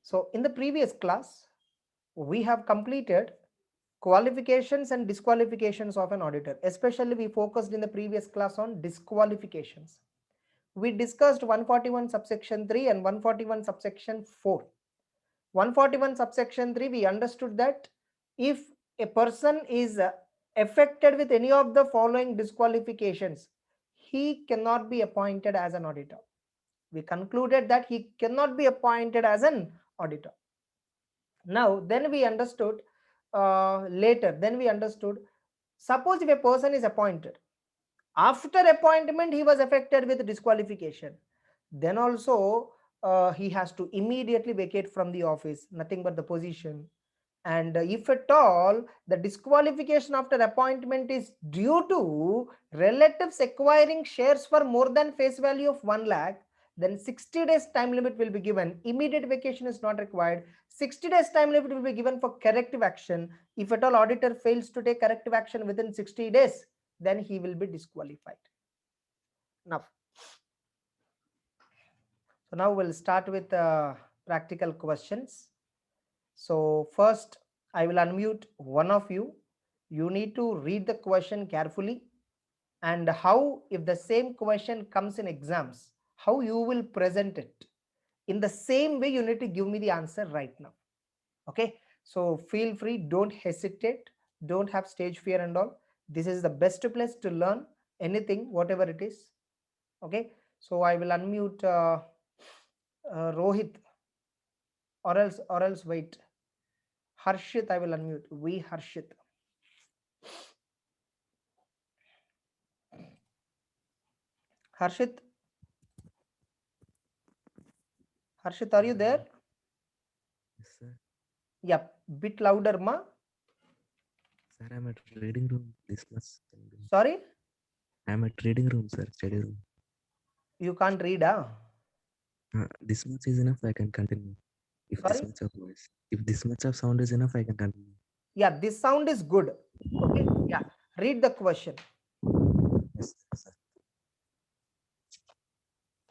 So in the previous class, we have completed qualifications and disqualifications of an auditor. Especially we focused in the previous class on disqualifications. We discussed 141 subsection 3 and 141 subsection 4. 141 subsection 3, we understood that if a person is affected with any of the following disqualifications, he cannot be appointed as an auditor. We concluded that he cannot be appointed as an auditor. Now, then we understood suppose if a person is appointed, after appointment he was affected with disqualification, then also he has to immediately vacate from the office, nothing but the position. And if at all the disqualification after appointment is due to relatives acquiring shares for more than face value of 1 lakh, then 60 days time limit will be given. Immediate vacation is not required. 60 days time limit will be given for corrective action. If at all auditor fails to take corrective action within 60 days, then he will be disqualified. Now, so now we'll start with practical questions. So first I will unmute one of you. You need to read the question carefully, and how, if the same question comes in exams, how you will present it. In the same way, you need to give me the answer right now. Okay, so feel free, don't hesitate, don't have stage fear and all. This is the best place to learn anything, whatever it is. Okay, so I will unmute Rohit, or else wait. Harshit, I will unmute. Harshit. Harshit, Harshit, are you there? Yes, sir. Yeah, bit louder, ma. Sir, I'm at reading room. This much. Sorry, I'm at reading room, sir. Study room. you can't read, ah? This much is enough. I can continue. If this Sorry? much of voice, if this much of sound is enough, I can continue. Yeah, this sound is good. Okay, yeah, read the question. Yes, sir.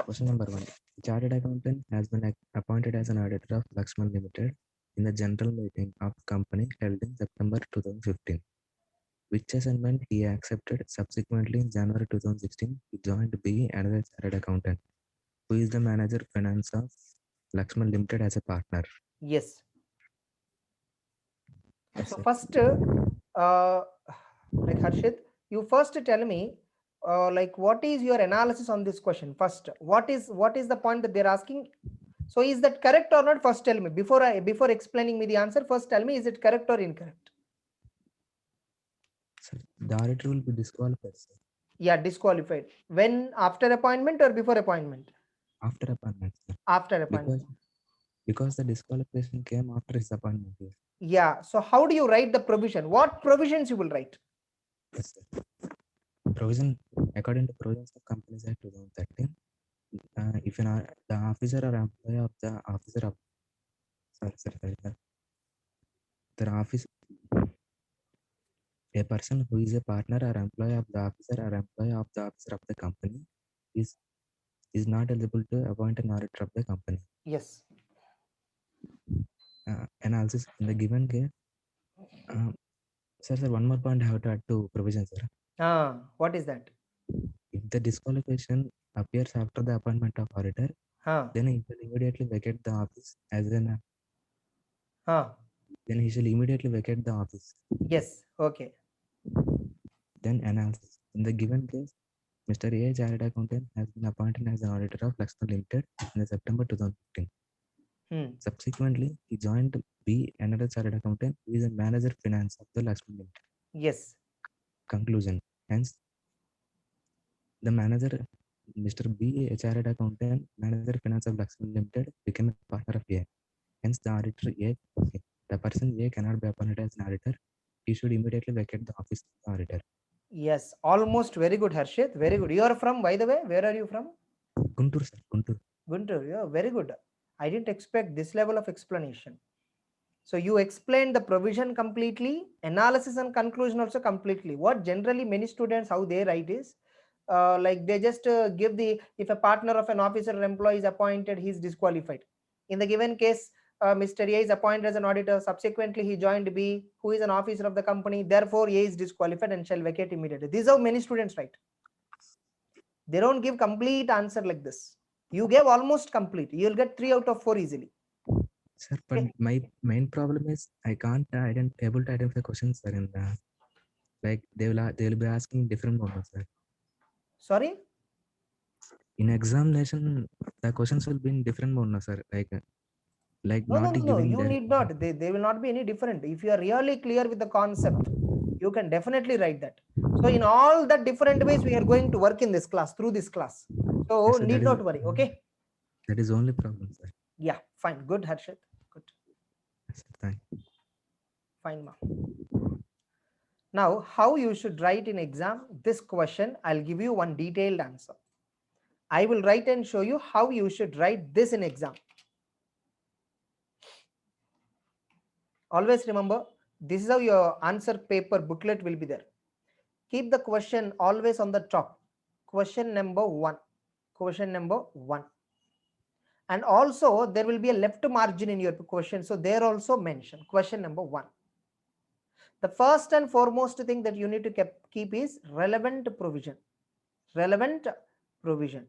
Question number 1. Chartered accountant has been appointed as an auditor of Lakshman Limited in the general meeting of the company held in September 2015. Which assignment he accepted subsequently in January 2016, he joined B another chartered accountant, who is the manager finance of Lakshman Limited as a partner. Yes. Yes, So sir. first, like Harshit, you first tell me, like what is your analysis on this question? First, what is the point that they're asking? So is that correct or not? First tell me, before explaining me the answer, first tell me, is it correct or incorrect? Sir, the auditor will be disqualified, sir. Yeah, disqualified. When? After appointment or before appointment? After appointment, sir. After Because appointment. because the disqualification came after his appointment. Yeah, so how do you write the provision? What provisions you will write? Yes, sir. Provision according to provisions of Companies Act 2013. If the officer or employee of the officer of the office, a person who is a partner or employee of the officer or employee of the officer of the company is not eligible to appoint an auditor of the company. Yes. Analysis in the given case. Sir, one more point I have to add to provision, sir. What is that? If the disqualification appears after the appointment of auditor, then he will immediately vacate the office then he shall immediately vacate the office. Yes. Okay. Then analysis. In the given case, Mr. A. Chartered Accountant has been appointed as an auditor of Lakshman Limited in September 2015. Subsequently, he joined B. another Chartered Accountant who is a manager finance of the Lakshman Limited. Yes. Conclusion. Hence, the manager, Mr. B. a Chartered Accountant, manager finance of Lakshman Limited, became a partner of A. Hence, the auditor A, the person A cannot be appointed as an auditor. He should immediately vacate the office of the auditor. Yes, almost very good, Harshit. Very good. You are from, by the way, where are you from? Guntur, sir. Guntur. Guntur. Yeah, very good. I didn't expect this level of explanation. So you explained the provision completely, analysis and conclusion also completely. What generally many students, how they write is, like they just give the, if a partner of an officer or employee is appointed, he is disqualified. In the given case, Mr. A is appointed as an auditor. Subsequently, he joined B, who is an officer of the company. Therefore, A is disqualified and shall vacate immediately. This is how many students write. They don't give complete answer like this. You gave almost complete. You'll get 3 out of 4 easily. Sir, but Okay. my main problem is I can't able to identify questions, sir. In the like they will be asking different ones, sir. Sorry? In examination, the questions will be in different ones, sir. Like No, no, not no, no. giving You the need not. They will not be any different. If you are really clear with the concept, you can definitely write that. So in all the different ways, we are going to work in this class, through this class. So yes, sir, need not worry. Okay. that is only problem, sir. Yeah, fine. Good, Harshit. Good. Yes, sir, thank you. Fine, ma. Now, how you should write in exam this question, I'll give you one detailed answer. I will write and show you how you should write this in exam. Always remember, this is how your answer paper booklet will be there. Keep the question always on the top. Question number 1. Question number 1. And also there will be a left margin in your question. So there also mention question number 1. The first and foremost thing that you need to keep is relevant provision. Relevant provision.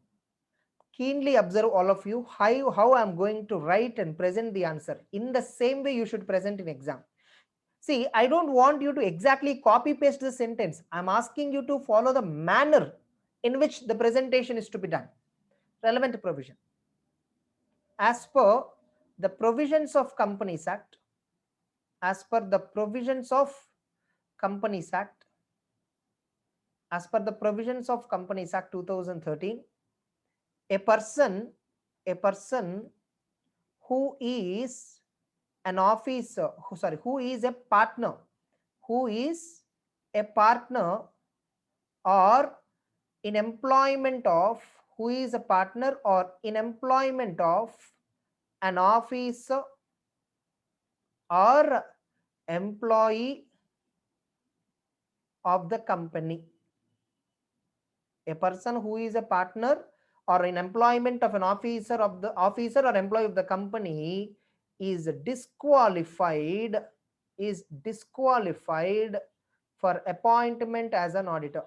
Keenly observe all of you how I am going to write and present the answer. In the same way you should present in exam. See, I don't want you to exactly copy paste the sentence. I'm asking you to follow the manner in which the presentation is to be done. Relevant provision. As per the provisions of Companies Act, as per the provisions of Companies Act, as per the provisions of Companies Act 2013, a person who is an officer, who is a partner, who is a partner or in employment of, who is a partner or in employment of an officer or employee of the company. A person who is a partner or in employment of an officer or employee of the company is disqualified for appointment as an auditor,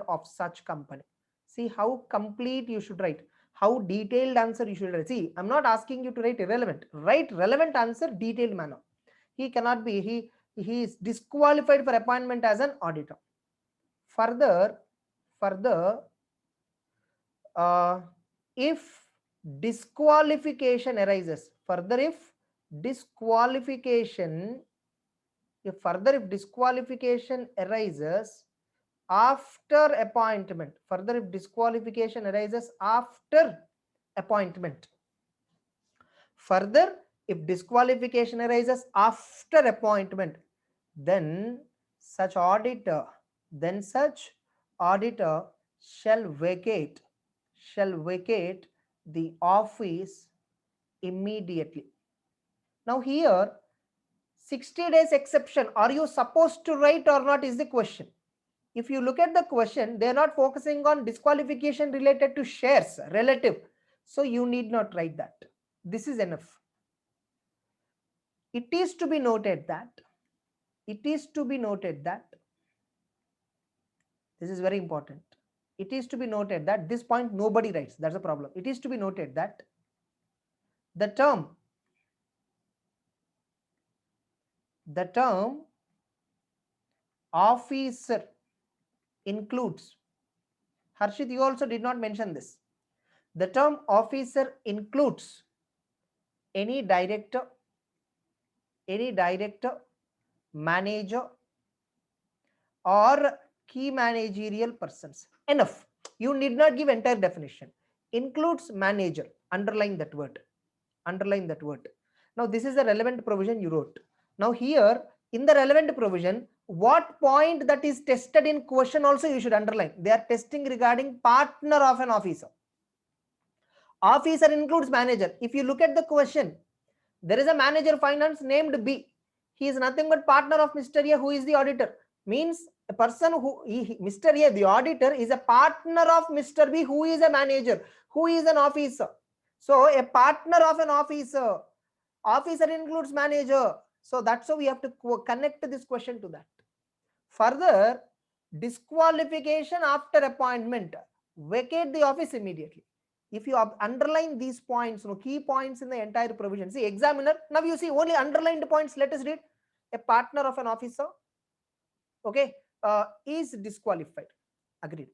of such company. See how complete you should write, how detailed answer you should write. See, I'm not asking you to write irrelevant. Write relevant answer, detailed manner. He cannot be, he is disqualified for appointment as an auditor. Further, if disqualification arises, if disqualification arises after appointment, if disqualification arises after appointment, then such auditor shall vacate the office immediately. Now here 60 days exception, are you supposed to write or not is the question. If you look at the question, they are not focusing on disqualification related to shares, relative. So you need not write that. This is enough. It is to be noted that this is very important. It is to be noted that this point nobody writes. That's a problem. It is to be noted that the term officer includes, Harshit, you also did not mention this. The term officer includes any director, manager, or key managerial persons. Enough. You need not give entire definition. Includes manager. Underline that word. Now this is the relevant provision you wrote. Now here in the relevant provision, what point that is tested in question also you should underline. They are testing regarding partner of an officer. Officer includes manager. If you look at the question, there is a manager finance named B. He is nothing but partner of Mr. A, who is the auditor. Means a person who Mr. A, the auditor, is a partner of Mr. B, who is a manager, who is an officer. So a partner of an officer, officer includes manager. So that's how we have to connect this question to that. Further, disqualification after appointment, vacate the office immediately. If you underline these points, key points in the entire provision. See, examiner, now you see only underlined points. Let us read. A partner of an officer, okay, is disqualified. Agreed.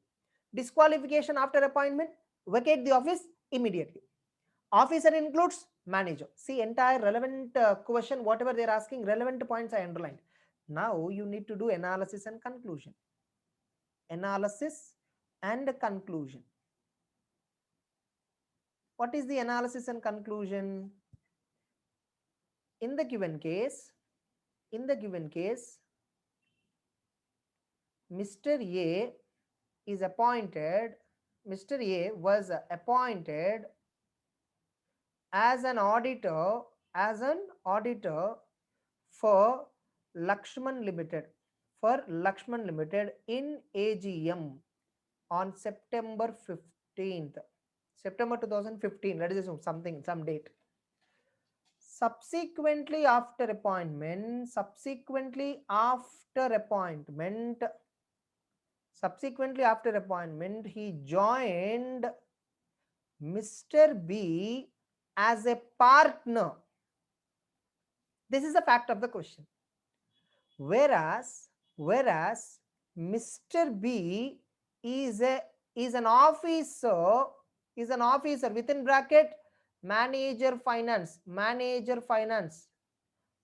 Disqualification after appointment, vacate the office immediately. Officer includes manager. See, entire relevant question, whatever they're asking, relevant points I underlined. Now you need to do analysis and conclusion. Analysis and conclusion. What is the analysis and conclusion? In the given case, Mr. A is appointed, Mr. A was appointed as an auditor, for Lakshman Limited in AGM on September 15th, September 2015. Let us assume some date. Subsequently after appointment, he joined Mr. B as a partner. This is the fact of the question. Whereas Mr. B is an officer, within bracket manager finance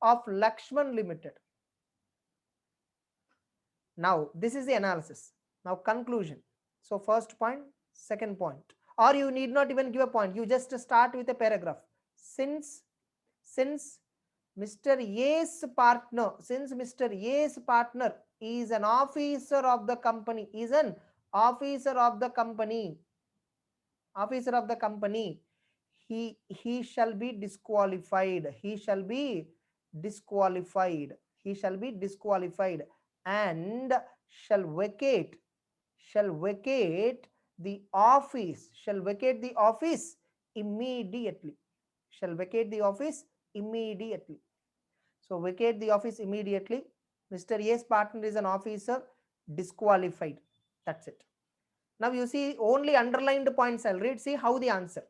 of Lakshman Limited. Now this is the analysis. Now conclusion. So first point, second point, or you need not even give a point, you just start with a paragraph. Since Mr. A's partner is an officer of the company, he shall be disqualified. And shall vacate the office immediately. So vacate the office immediately. Mr. A's partner is an officer, disqualified. That's it. Now you see only underlined points I'll read. See how the answer.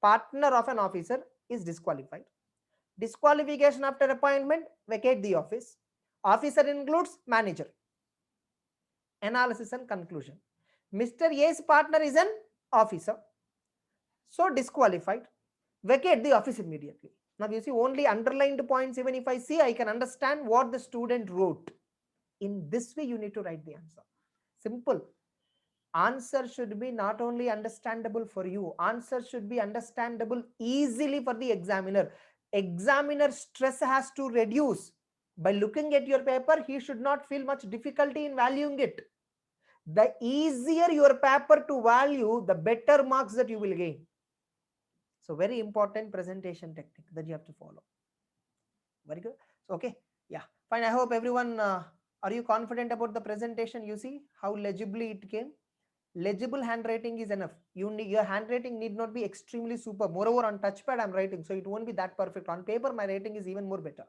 Partner of an officer is disqualified. Disqualification after appointment, vacate the office. Officer includes manager. Analysis and conclusion. Mr. A's partner is an officer, so disqualified. Vacate the office immediately. Now you see only underlined points. Even if I see, I can understand what the student wrote. In this way you need to write the answer. Simple. Answer should be not only understandable for you, answer should be understandable easily for the examiner. Examiner stress has to reduce. By looking at your paper, he should not feel much difficulty in valuing it. The easier your paper to value, the better marks that you will gain. So very important presentation technique that you have to follow. Very good. So, okay. Yeah, fine. I hope everyone, are you confident about the presentation? You see how legibly it came. Legible handwriting is enough. Your handwriting need not be extremely super. Moreover, on touchpad I'm writing, so it won't be that perfect. On paper my writing is even more better.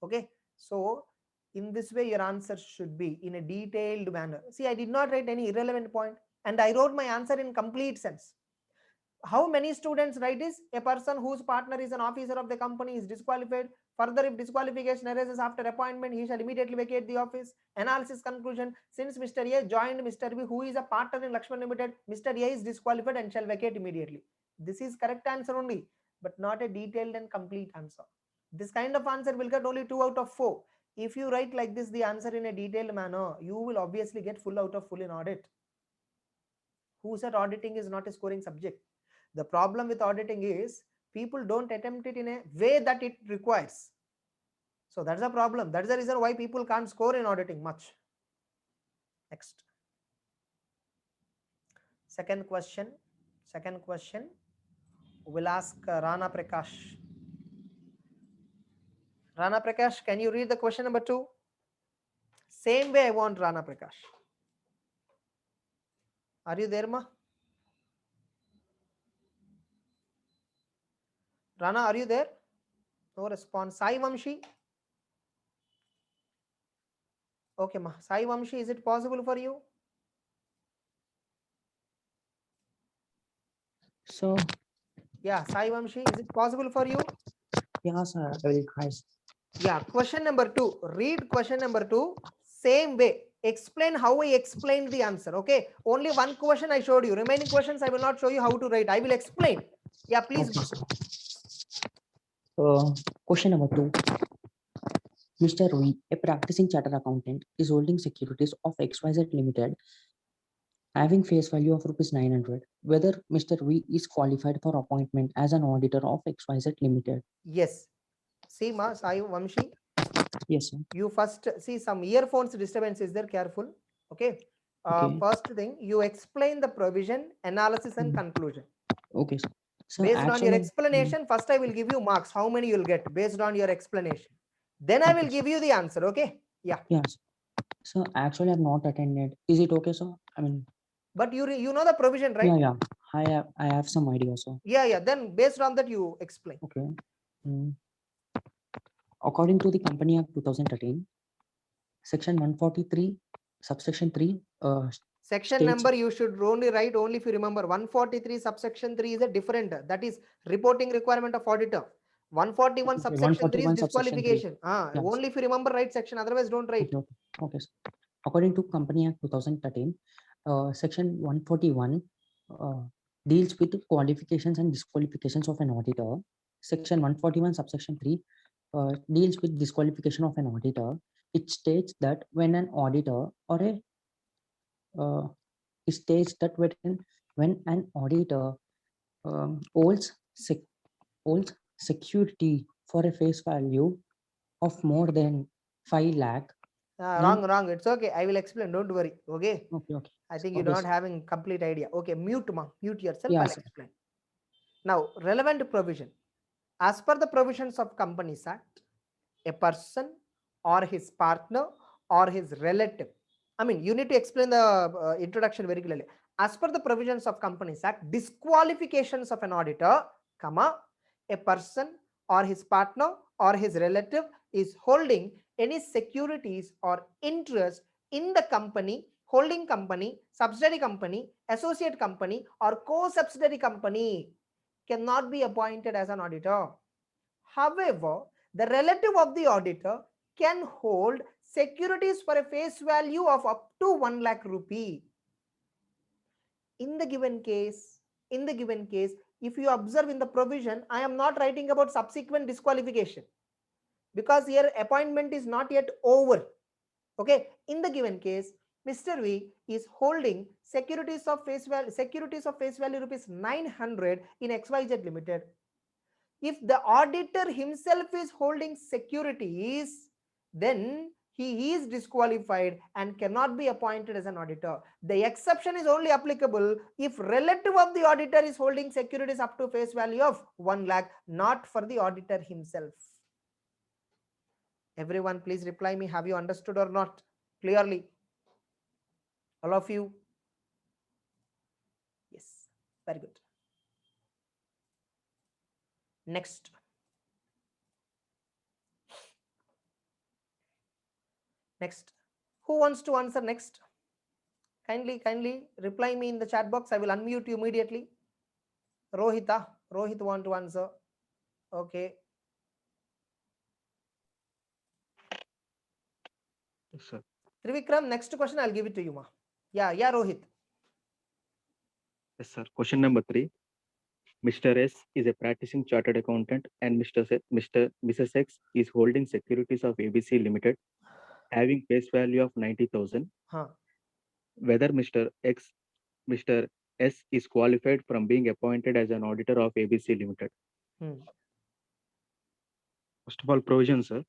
Okay, so in this way your answer should be in a detailed manner. See, I did not write any irrelevant point, and I wrote my answer in complete sense. How many students write is a person whose partner is an officer of the company is disqualified. Further, if disqualification arises after appointment, he shall immediately vacate the office. Analysis conclusion. Since Mr. A joined Mr. B, who is a partner in Lakshman Limited, Mr. A is disqualified and shall vacate immediately. This is correct answer only, but not a detailed and complete answer. This kind of answer will get only 2 out of 4. If you write like this, the answer in a detailed manner, you will obviously get full out of full in audit. Who said auditing is not a scoring subject? The problem with auditing is people don't attempt it in a way that it requires. So that's the problem. That's the reason why people can't score in auditing much. Next. Second question. We'll ask Rana Prakash. Rana Prakash, can you read the question number 2? Same way I want Rana Prakash. Are you there, ma? Rana, are you there? No response. Sai Vamshi? Okay, ma. Sai Vamshi, is it possible for you? So, Yeah, Sai Vamshi, is it possible for you? yeah, sir, I will try. Yeah, question number 2. Read question number 2. Same way. Explain how I explained the answer. Okay. Only one question I showed you. Remaining questions I will not show you how to write. I will explain. Yeah, please. Okay, sir. Question number 2. Mr. Rui, a practicing chartered accountant, is holding securities of XYZ Limited having face value of rupees 900. Whether Mr. Rui is qualified for appointment as an auditor of XYZ Limited. Yes. See, ma, Sai Vamshi. Yes, sir. You first see some earphones disturbance is there. Careful. Okay. Okay. First thing, you explain the provision, analysis, and conclusion. Okay, sir. So Based on your actually, explanation, first I will give you marks. How many you'll get based on your explanation. Then I will okay, give you the answer. Okay. Yeah. yes. So actually, I've not attended. Is it okay, sir? I mean, But you know the provision, right? yeah. I have some idea, sir. Yeah. Then based on that, you explain. Okay. Mm. According to the Company Act 2013, Section 143, subsection 3, Section states. number you should only write only if you remember. 143 subsection 3 is a different. That is reporting requirement of auditor. 141 Okay, subsection 3 is 141 subsection 3. disqualification. Yes. Only if you remember right section. Otherwise, don't write. Okay, okay. Sir. According to Company Act 2013, Section 141 uh, deals with qualifications and disqualifications of an auditor. Section 141 subsection 3 deals with disqualification of an auditor. It states that when an auditor or a it states that when an auditor holds security for a face value of more than 5 lakh. Wrong. It's okay. I will explain. Don't worry. Okay. Okay. I think you're Okay, not having complete idea. Okay. Mute yourself. yeah, I'll sir. explain. Now, relevant provision. As per the provisions of Companies Act, a person or his partner or his relative. I mean, you need to explain the introduction very clearly. As per the provisions of Companies Act, disqualifications of an auditor, comma, a person or his partner or his relative is holding any securities or interest in the company, holding company, subsidiary company, associate company, or co-subsidiary company cannot be appointed as an auditor. However, the relative of the auditor can hold securities for a face value of up to 1 lakh rupee. In the given case, if you observe in the provision, I am not writing about subsequent disqualification because here appointment is not yet over. Okay, in the given case, Mr. V is holding securities of face value rupees 900 in XYZ Limited. If the auditor himself is holding securities, then he is disqualified and cannot be appointed as an auditor. The exception is only applicable if relative of the auditor is holding securities up to face value of 1 lakh, not for the auditor himself. Everyone, please reply me. Have you understood or not clearly? All of you? Yes, very good. Next. Who wants to answer next? Kindly reply me in the chat box. I will unmute you immediately. Rohit want to answer. Okay. Yes, sir. Trivikram, next question I'll give it to you, ma. Yeah, Rohit. Yes, sir. Question number 3. Mr. S is a practicing chartered accountant and Mrs. X is holding securities of ABC Limited having face value of 90,000. Whether Mr. S is qualified from being appointed as an auditor of ABC Limited. First of all, provision, sir.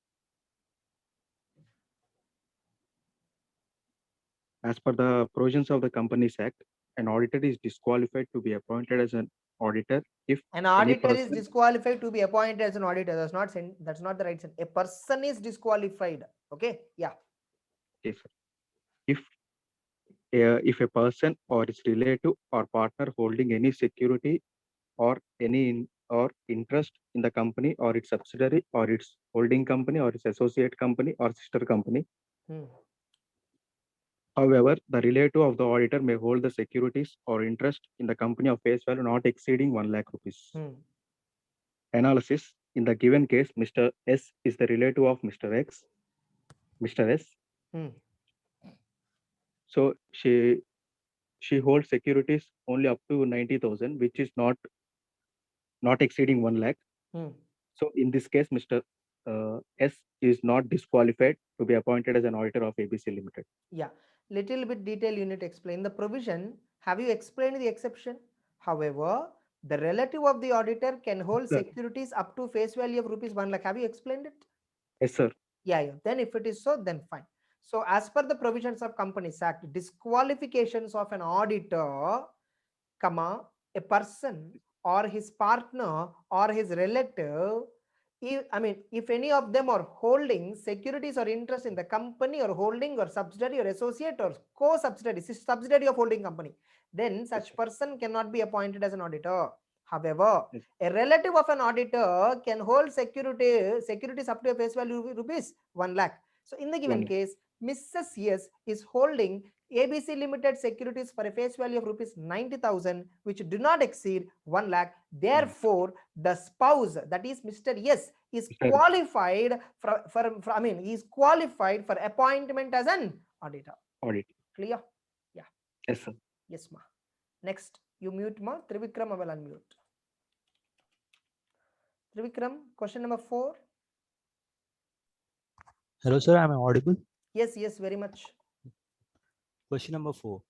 As per the provisions of the Companies Act, an auditor is disqualified to be appointed as an auditor if an auditor is disqualified to be appointed as an auditor. That's not the right sentence. A person is disqualified. Okay. Yeah. Okay, sir. If a person or its relative or partner holding any security or any or interest in the company or its subsidiary or its holding company or its associate company or sister company. Hmm. However, the relative of the auditor may hold the securities or interest in the company of face value not exceeding 1 lakh rupees. Hmm. Analysis. In the given case, Mr. S is the relative of Mr. X, Mr. S. Hmm. So she holds securities only up to 90,000, which is not exceeding 1 lakh. Hmm. So in this case, Mr. S is not disqualified to be appointed as an auditor of ABC Limited. Yeah, little bit detail you need to explain the provision. Have you explained the exception? However, the relative of the auditor can hold Sir. securities up to face value of rupees 1 lakh. Have you explained it? Yes, sir. Yeah. Then if it is so, then fine. So as per the provisions of Companies Act, disqualifications of an auditor, comma, a person or his partner or his relative, if any of them are holding securities or interest in the company or holding or subsidiary or associate or co-subsidiary, subsidiary of holding company, then such person cannot be appointed as an auditor. However, Yes. a relative of an auditor can hold securities up to a face value rupees 1 lakh. So in the given 1 lakh. case, Mrs. S is holding ABC Limited securities for a face value of rupees 90,000, which do not exceed 1 lakh. Therefore, the spouse, that is Mr. S, is Sir. qualified is qualified for appointment as an auditor. Audit. Clear? Yes, sir. Yes, ma. Next, you mute ma. Trivikram, I will unmute. Trivikram, question number 4. Hello, sir. Am I audible? Yes, very much. Question number 4.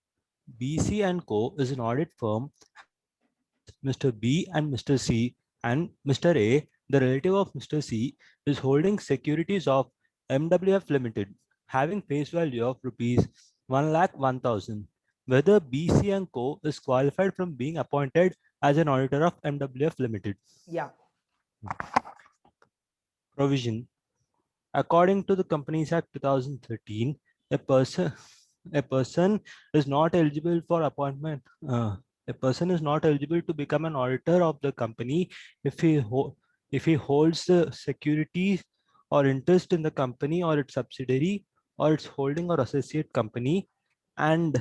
BC and Co. is an audit firm, has Mr. B and Mr. C and Mr. A. The relative of Mr. C is holding securities of MWF Limited, having face value of rupees 1,01,000. Whether BC and Co. is qualified from being appointed as an auditor of MWF Limited. Yeah. Provision. According to the Companies Act 2013, a person is not eligible for appointment. A person is not eligible to become an auditor of the company if if he holds the securities or interest in the company or its subsidiary or its holding or associate company, and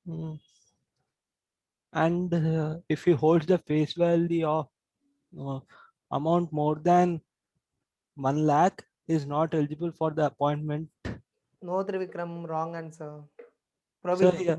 mm, if he holds the face value of uh, amount more than 1 lakh, is not eligible for the appointment. No, Trivikram, wrong answer. So Provision. yeah,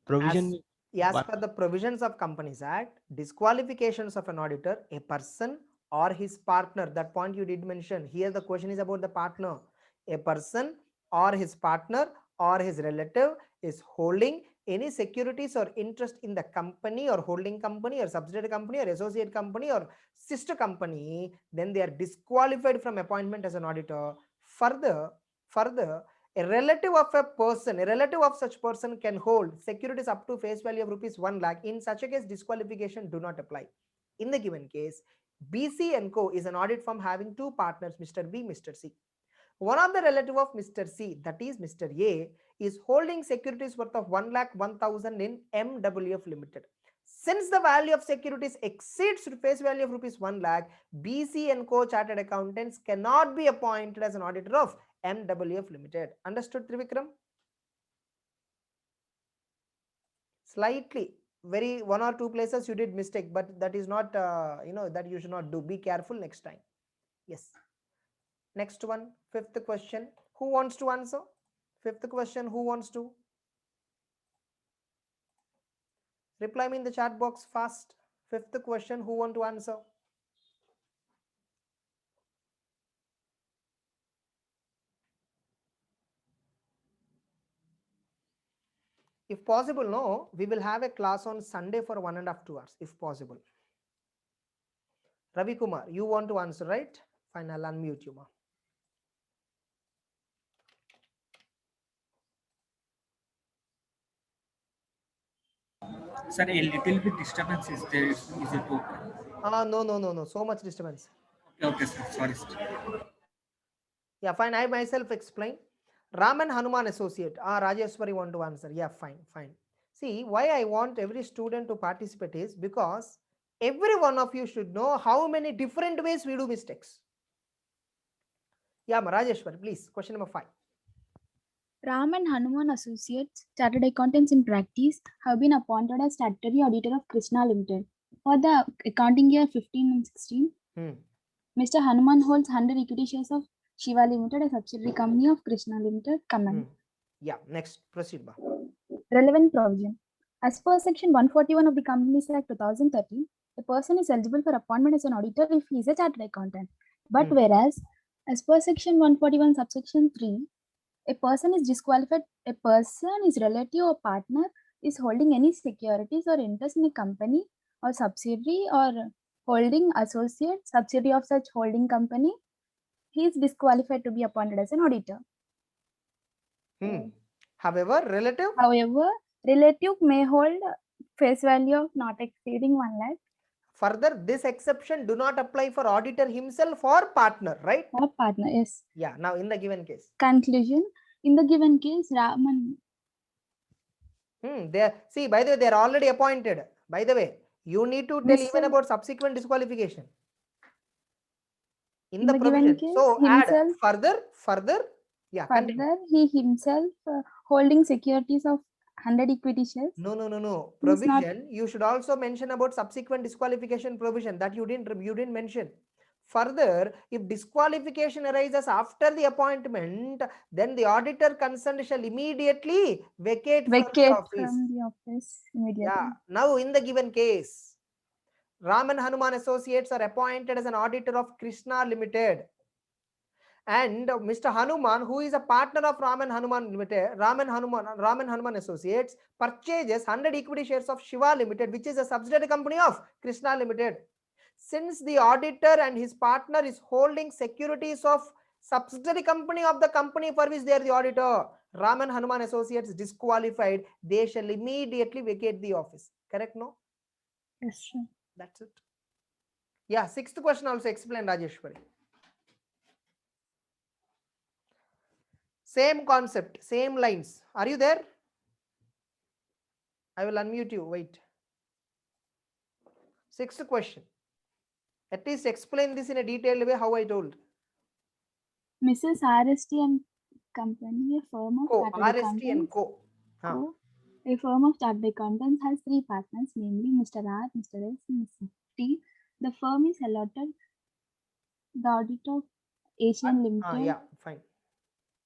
provision As one. per the provisions of Companies Act, disqualifications of an auditor, a person or his partner, that point you did mention. Here the question is about the partner. A person or his partner or his relative is holding any securities or interest in the company or holding company or subsidiary company or associate company or sister company, then they are disqualified from appointment as an auditor. Further, a relative of a person, a relative of such person can hold securities up to face value of rupees 1 lakh. In such a case, disqualification do not apply. In the given case, BC and Co is an audit firm having two partners, Mr. B, Mr. C. One of the relative of Mr. C, that is Mr. A, is holding securities worth of 1 lakh 1,000 in MWF Limited. Since the value of securities exceeds the face value of rupees 1 lakh, BC and Co chartered accountants cannot be appointed as an auditor of MWF Limited. Understood, Trivikram? Slightly, very one or two places you did mistake, but that is not, that you should not do. Be careful next time. Yes. Next one, fifth question. Who wants to answer? Fifth question, who wants to? Reply me in the chat box fast. Fifth question, who want to answer? If possible, no, we will have a class on Sunday for 1.5 to 2 hours, if possible. Ravi Kumar, you want to answer, right? Fine, I'll unmute you, ma. Sir, a little bit disturbance is there. Is it okay? No. So much disturbance. Okay, sir. Sorry, sir. Yeah, fine. I myself explain. Raman Hanuman Associate. Rajeshwari want to answer. Yeah, fine. See, why I want every student to participate is because Every one of you should know how many different ways we do mistakes. Yeah, Rajeshwar, please. Question number 5. Ram and Hanuman Associates, Chartered Accountants in Practice, have been appointed as statutory auditor of Krishna Limited for the accounting year 15 and 16. Mr. Hanuman holds 100 equity shares of Shiva Limited, a subsidiary company of Krishna Limited. Comment. Yeah, next. Proceed, ba. Relevant provision. As per Section 141 of the Companies Act 2013, a person is eligible for appointment as an auditor if he is a chartered accountant. But whereas, as per Section 141, subsection 3, a person is disqualified. A person is relative or partner is holding any securities or interest in a company or subsidiary or holding associate, subsidiary of such holding company. He is disqualified to be appointed as an auditor. However, relative may hold face value of not exceeding 1 lakh. Further, this exception do not apply for auditor himself or partner, right? Or partner, yes. Yeah. Now, in the given case. Conclusion. In the given case, Raman. See, by the way, they are already appointed. By the way, you need to tell even about subsequent disqualification. In the provision. Case, so himself, add further. Yeah. Further, continue. he himself holding securities of 100 equity shares. No. Provision. You should also mention about subsequent disqualification provision that you didn't mention. Further, if disqualification arises after the appointment, then the auditor concerned shall immediately vacate from the office. Immediately. Yeah. Now, in the given case, Ram and Hanuman Associates are appointed as an auditor of Krishna Limited. And Mr. Hanuman, who is a partner of Ram and Hanuman Limited, Ram and Hanuman Associates, purchases 100 equity shares of Shiva Limited, which is a subsidiary company of Krishna Limited. Since the auditor and his partner is holding securities of subsidiary company of the company for which they are the auditor, Ram and Hanuman Associates disqualified, they shall immediately vacate the office. Correct, no? Yes, sir. That's it. Yeah, 6th question also explained, Rajeshwari. Same concept, same lines. Are you there? I will unmute you. Wait. 6th question. At least explain this in a detailed way how I told. Mrs. RST and Company, a firm of chartered RST and Co. A firm of chartered accountants has 3 partners, namely Mr. R, Mr. S, and Mr. T. The firm is allotted the audit of Asian Limited. Yeah, fine.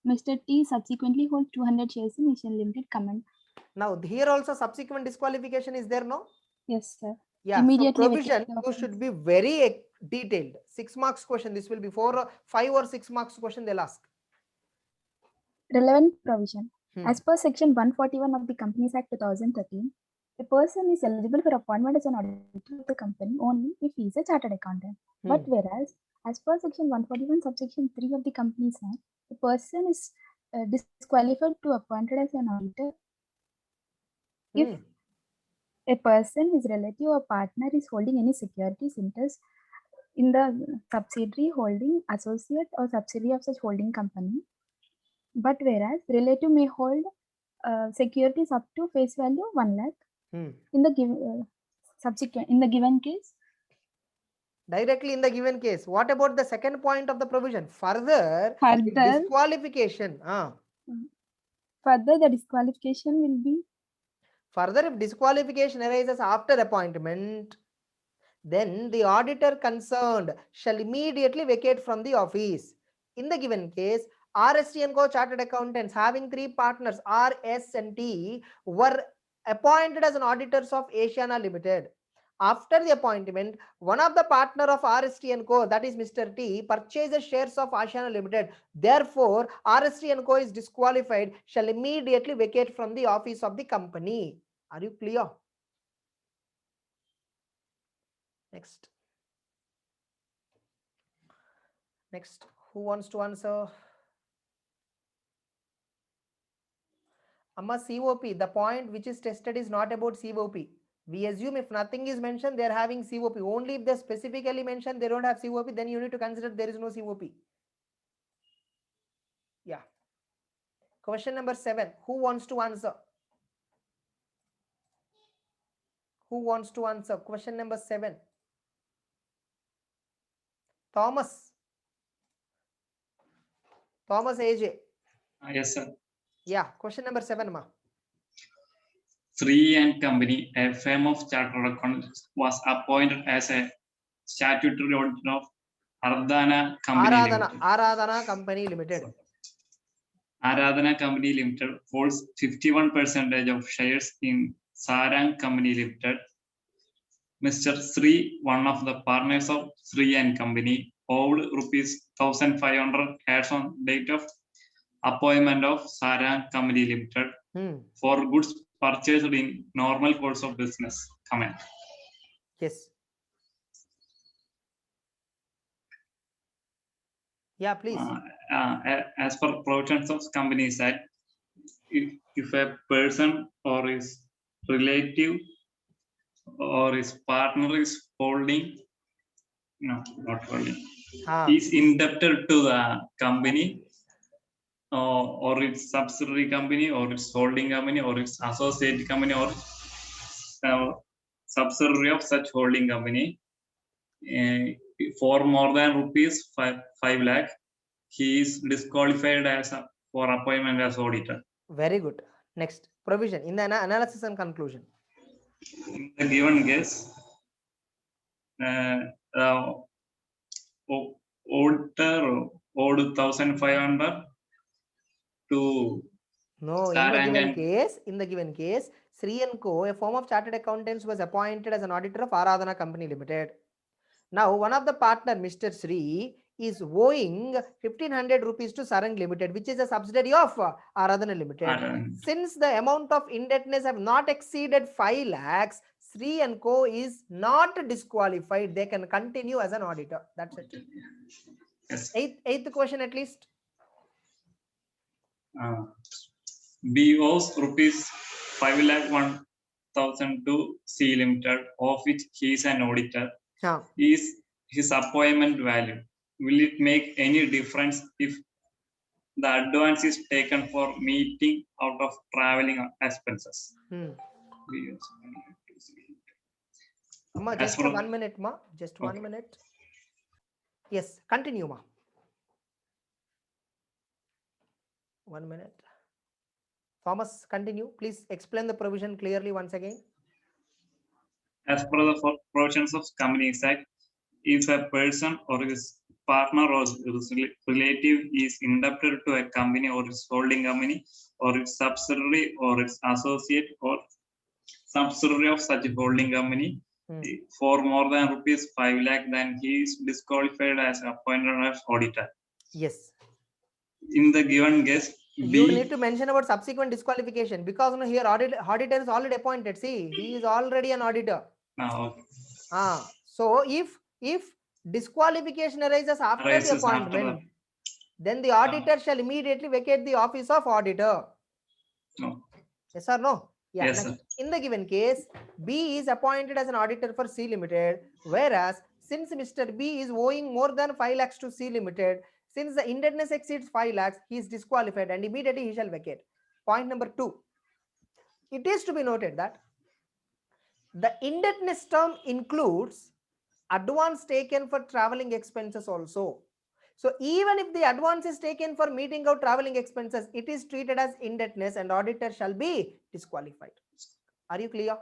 Mr. T subsequently holds 200 shares in Asian Limited. Comment. Now, here also subsequent disqualification is there, no? Yes, sir. Yeah, immediately so provision, you should be very detailed. 6 marks question. This will be 5 or 6 marks question they'll ask. Relevant provision. As per Section 141 of the Companies Act 2013, a person is eligible for appointment as an auditor of the company only if he is a chartered accountant. But whereas, as per Section 141, subsection 3 of the Companies Act, a person is disqualified to appointed as an auditor if a person, his relative or partner is holding any securities interest in the subsidiary, holding, associate or subsidiary of such holding company. But whereas relative may hold securities up to face value 1 lakh in the given case. Directly in the given case. What about the second point of the provision? Further disqualification. Further, the disqualification will be. Further, if disqualification arises after appointment, then the auditor concerned shall immediately vacate from the office. In the given case, RST and Co chartered accountants having 3 partners, R, S and T, were appointed as an auditors of Asiana Limited. After the appointment, one of the partner of RST and Co, that is Mr. T, purchases shares of Asiana Limited. Therefore, RST and Co is disqualified, shall immediately vacate from the office of the company. Are you clear? Next. Who wants to answer? Amma, COP, the point which is tested is not about COP. We assume if nothing is mentioned, they are having COP. Only if they specifically mention they don't have COP, then you need to consider there is no COP. Yeah. Question number 7. Who wants to answer? Who wants to answer? Question number 7. Thomas. Thomas AJ. Yes, sir. Yeah, question number 7, ma. Sri and Company, a firm of chartered accountants, was appointed as a statutory auditor of Ardhana Company Limited. Aradhana Company Limited. Aradhana Company Limited holds 51% of shares in Sarang Company Limited. Mr. Sri, one of the partners of Sri and Company, owed rupees 1,500 cash on date of appointment of Sarang Company Limited for goods purchased in normal course of business. Comment. Yes. Yeah, please. As per provisions of Companies Act, if a person or his relative or his partner is holding, no, not holding, is indebted to the company or its subsidiary company or its holding company or its associate company or subsidiary of such holding company for more than rupees 5 lakh, he is disqualified as for appointment as auditor. Very good. Next, provision in the analysis and conclusion. In the given case, auditor owed 1,500 to no, in the given case, Sri and Co, a firm of chartered accountants, was appointed as an auditor of Aradhana Company Limited. Now, one of the partner, Mr. Sri, is owing 1,500 rupees to Sarang Limited, which is a subsidiary of Aradhana Limited. Since the amount of indebtedness have not exceeded 5 lakhs, Sri and Co is not disqualified. They can continue as an auditor. That's it. Yes. Eighth question at least. B owes rupees 5,01,000 to C Limited, of which he is an auditor. Is his appointment value? Will it make any difference if the advance is taken for meeting out of traveling expenses? Ma, just 1 minute, ma. Just 1 minute. Yes, continue, ma. 1 minute. Thomas, continue. Please explain the provision clearly once again. As per the provisions of Companies Act, if a person or his partner or his relative is indebted to a company or its holding company or its subsidiary or its associate or subsidiary of such a holding company for more than rupees 5 lakh, then he is disqualified as appointed as auditor. Yes. In the given case, you need to mention about subsequent disqualification, because here auditor is already appointed. See, he is already an auditor. Okay. So if disqualification arises after the appointment, then the auditor shall immediately vacate the office of auditor. No. Yes or no? Yeah. Yes, next, in the given case, B is appointed as an auditor for C Limited, whereas since Mr. B is owing more than 5 lakhs to C Limited, since the indebtedness exceeds 5 lakhs, he is disqualified and immediately he shall vacate. Point number 2. It is to be noted that the indebtedness term includes advance taken for traveling expenses also. So even if the advance is taken for meeting out traveling expenses, it is treated as indebtedness and auditor shall be disqualified. Are you clear?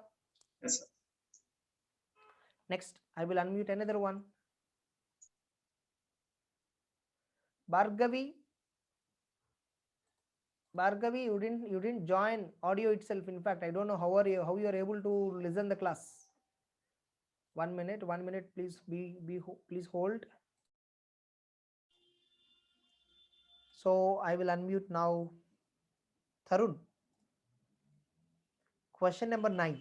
Yes, sir. Next, I will unmute another one. Bhargavi, you didn't join audio itself. In fact, I don't know how you are able to listen the class. 1 minute, please please hold. So I will unmute now. Tharun. Question number 9.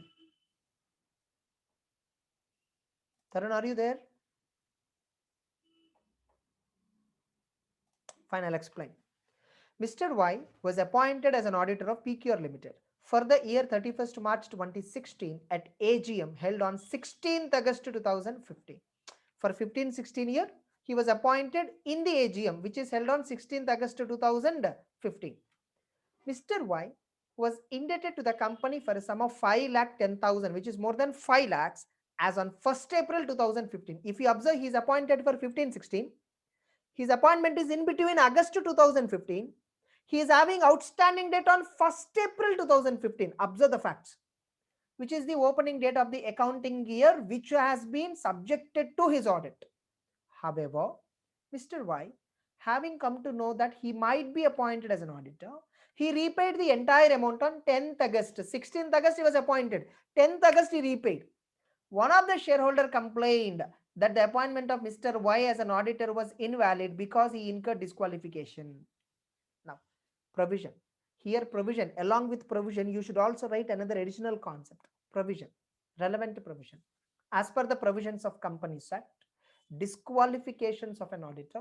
Tarun, are you there? Fine, I'll explain. Mr. Y was appointed as an auditor of PQR Limited for the year 31st March 2016 at AGM held on 16th August 2015. For 15-16 year, he was appointed in the AGM which is held on 16th August 2015. Mr. Y was indebted to the company for a sum of 5,10,000, which is more than 5 lakhs, as on 1st April 2015. If you observe, he is appointed for 15-16. His appointment is in between August 2015. He is having outstanding debt on 1st April 2015. Observe the facts, which is the opening date of the accounting year, which has been subjected to his audit. However, Mr. Y, having come to know that he might be appointed as an auditor, he repaid the entire amount on 10th August. 16th August he was appointed. 10th August he repaid. One of the shareholder complained that the appointment of Mr. Y as an auditor was invalid because he incurred disqualification. Now, provision. Here provision, along with provision, you should also write another additional concept. Provision, relevant provision. As per the provisions of Companies Act, disqualifications of an auditor,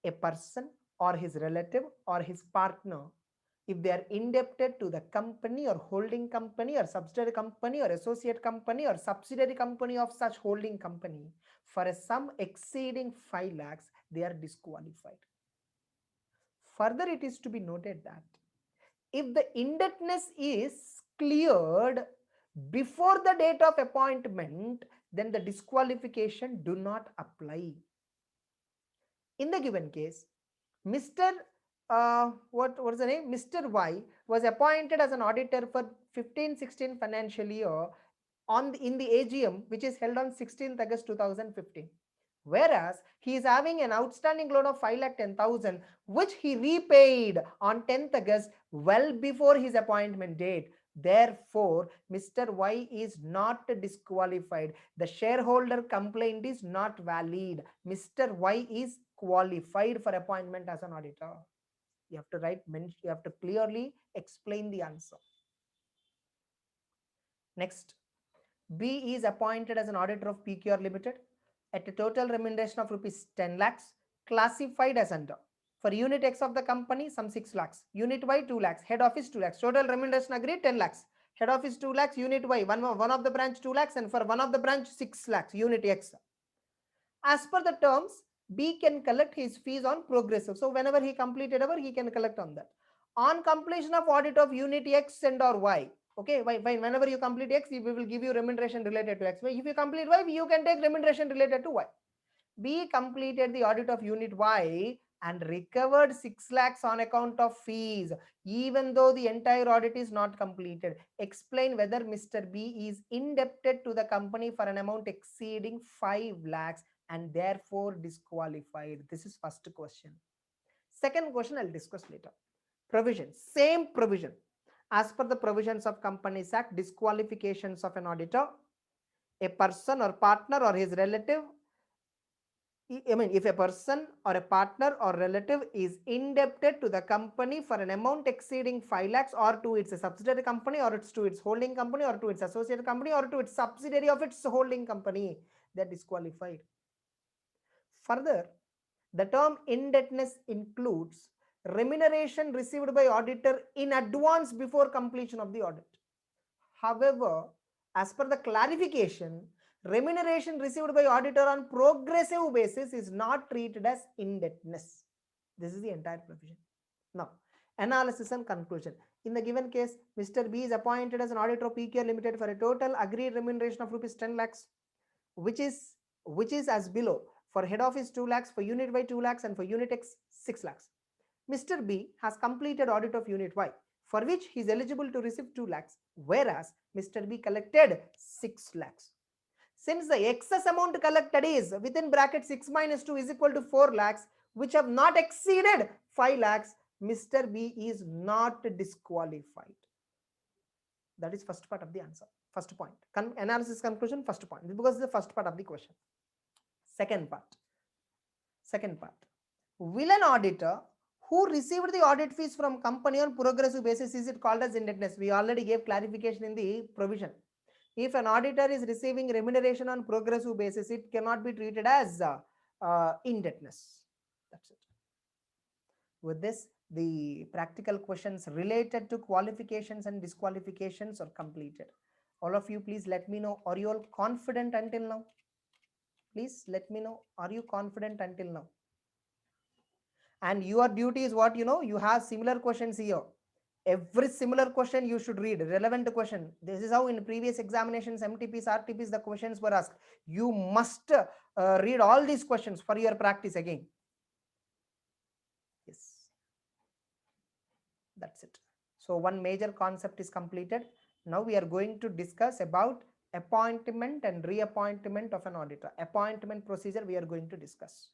a person or his relative or his partner, if they are indebted to the company or holding company or subsidiary company or associate company or subsidiary company of such holding company for a sum exceeding 5 lakhs, they are disqualified. Further, it is to be noted that if the indebtedness is cleared before the date of appointment, then the disqualification do not apply. In the given case, Mr. What is the name? Mr. Y was appointed as an auditor for 15-16 financial year in the AGM, which is held on 16th August 2015. Whereas he is having an outstanding loan of 5,10,000, which he repaid on 10th August, well before his appointment date. Therefore, Mr. Y is not disqualified. The shareholder complaint is not valid. Mr. Y is qualified for appointment as an auditor. You have to write, you have to clearly explain the answer. Next, B is appointed as an auditor of PQR Limited at a total remuneration of rupees 10 lakhs, classified as under. For unit X of the company, some 6 lakhs. Unit Y, 2 lakhs. Head office, 2 lakhs. Total remuneration agreed, 10 lakhs. Head office, 2 lakhs. Unit Y, one of the branch, 2 lakhs. And for one of the branch, 6 lakhs. Unit X. As per the terms, B can collect his fees on progressive. So whenever he completed over, he can collect on that. On completion of audit of unit X and or Y, okay, whenever you complete X, we will give you remuneration related to X. If you complete Y, you can take remuneration related to Y. B completed the audit of unit Y and recovered 6 lakhs on account of fees, even though the entire audit is not completed. Explain whether Mr. B is indebted to the company for an amount exceeding 5 lakhs and therefore disqualified. This is first question. Second question I'll discuss later. Provision, same provision. As per the provisions of Companies Act, disqualifications of an auditor, a person or partner or his relative, if a person or a partner or relative is indebted to the company for an amount exceeding 5 lakhs or to its subsidiary company or to its holding company or to its associate company or to its subsidiary of its holding company, they are disqualified. Further, the term indebtedness includes remuneration received by auditor in advance before completion of the audit. However, as per the clarification, remuneration received by auditor on progressive basis is not treated as indebtedness. This is the entire provision. Now, analysis and conclusion. In the given case, Mr. B is appointed as an auditor of PQR Limited for a total agreed remuneration of rupees 10 lakhs, which is as below. For head office 2 lakhs, for unit Y 2 lakhs, and for unit X 6 lakhs. Mr. B has completed audit of unit Y, for which he is eligible to receive 2 lakhs, whereas Mr. B collected 6 lakhs. Since the excess amount collected is within bracket 6 minus 2 is equal to 4 lakhs, which have not exceeded 5 lakhs, Mr. B is not disqualified. That is first part of the answer. First point. Analysis conclusion, first point, because it's the first part of the question. Second part. Will an auditor who received the audit fees from company on progressive basis, is it called as indebtedness? We already gave clarification in the provision. If an auditor is receiving remuneration on progressive basis, it cannot be treated as indebtedness. That's it. With this, the practical questions related to qualifications and disqualifications are completed. All of you, please let me know, are you all confident until now? Please let me know, are you confident until now? And your duty is what, you have similar questions here. Every similar question you should read, relevant question. This is how in previous examinations, MTPs, RTPs, the questions were asked. You must read all these questions for your practice again. Yes, that's it. So one major concept is completed. Now we are going to discuss about appointment and reappointment of an auditor. Appointment procedure we are going to discuss.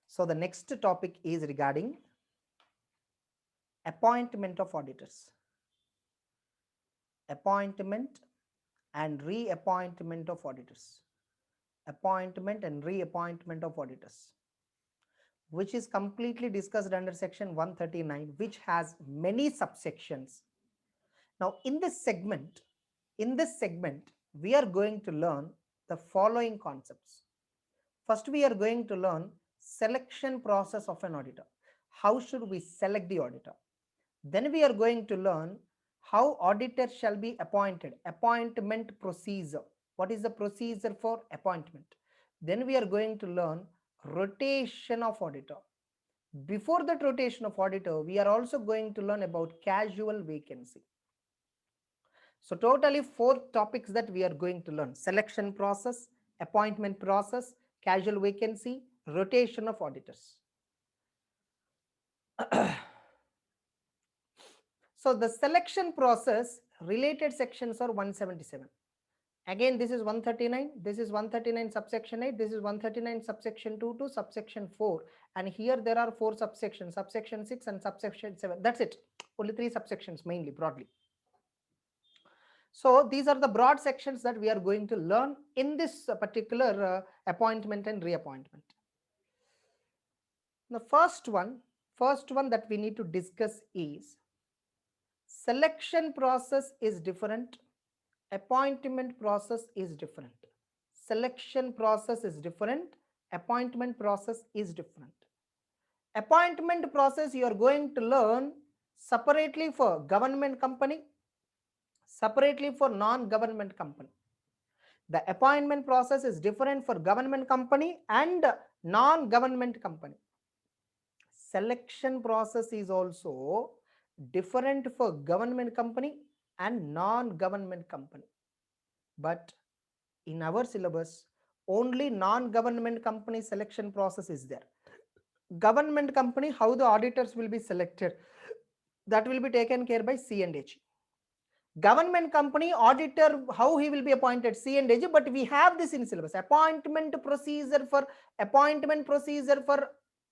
So the next topic is regarding appointment of auditors. Appointment and reappointment of auditors. Appointment and reappointment of auditors, which is completely discussed under section 139, which has many subsections. Now in this segment, we are going to learn the following concepts. First, we are going to learn selection process of an auditor. How should we select the auditor? Then we are going to learn how auditor shall be appointed, appointment procedure. What is the procedure for appointment? Then we are going to learn rotation of auditor. Before that rotation of auditor, we are also going to learn about casual vacancy. So totally 4 topics that we are going to learn: selection process, appointment process, casual vacancy, rotation of auditors. So the selection process related sections are 177. Again, this is 139, this is 139 subsection 8, this is 139 subsection 2 to subsection 4, and here there are 4 subsections, subsection 6 and subsection 7. That's it. Only 3 subsections mainly, broadly. So these are the broad sections that we are going to learn in this particular appointment and reappointment. The first one that we need to discuss is selection process is different, appointment process is different. Selection process is different, appointment process is different. Appointment process you are going to learn separately for government company, separately for non-government company. The appointment process is different for government company and non-government company. Selection process is also different for government company and non-government company. But in our syllabus, only non-government company selection process is there. Government company, how the auditors will be selected, that will be taken care by C&H. Government company auditor, how he will be appointed, C&H, but we have this in syllabus. Appointment procedure for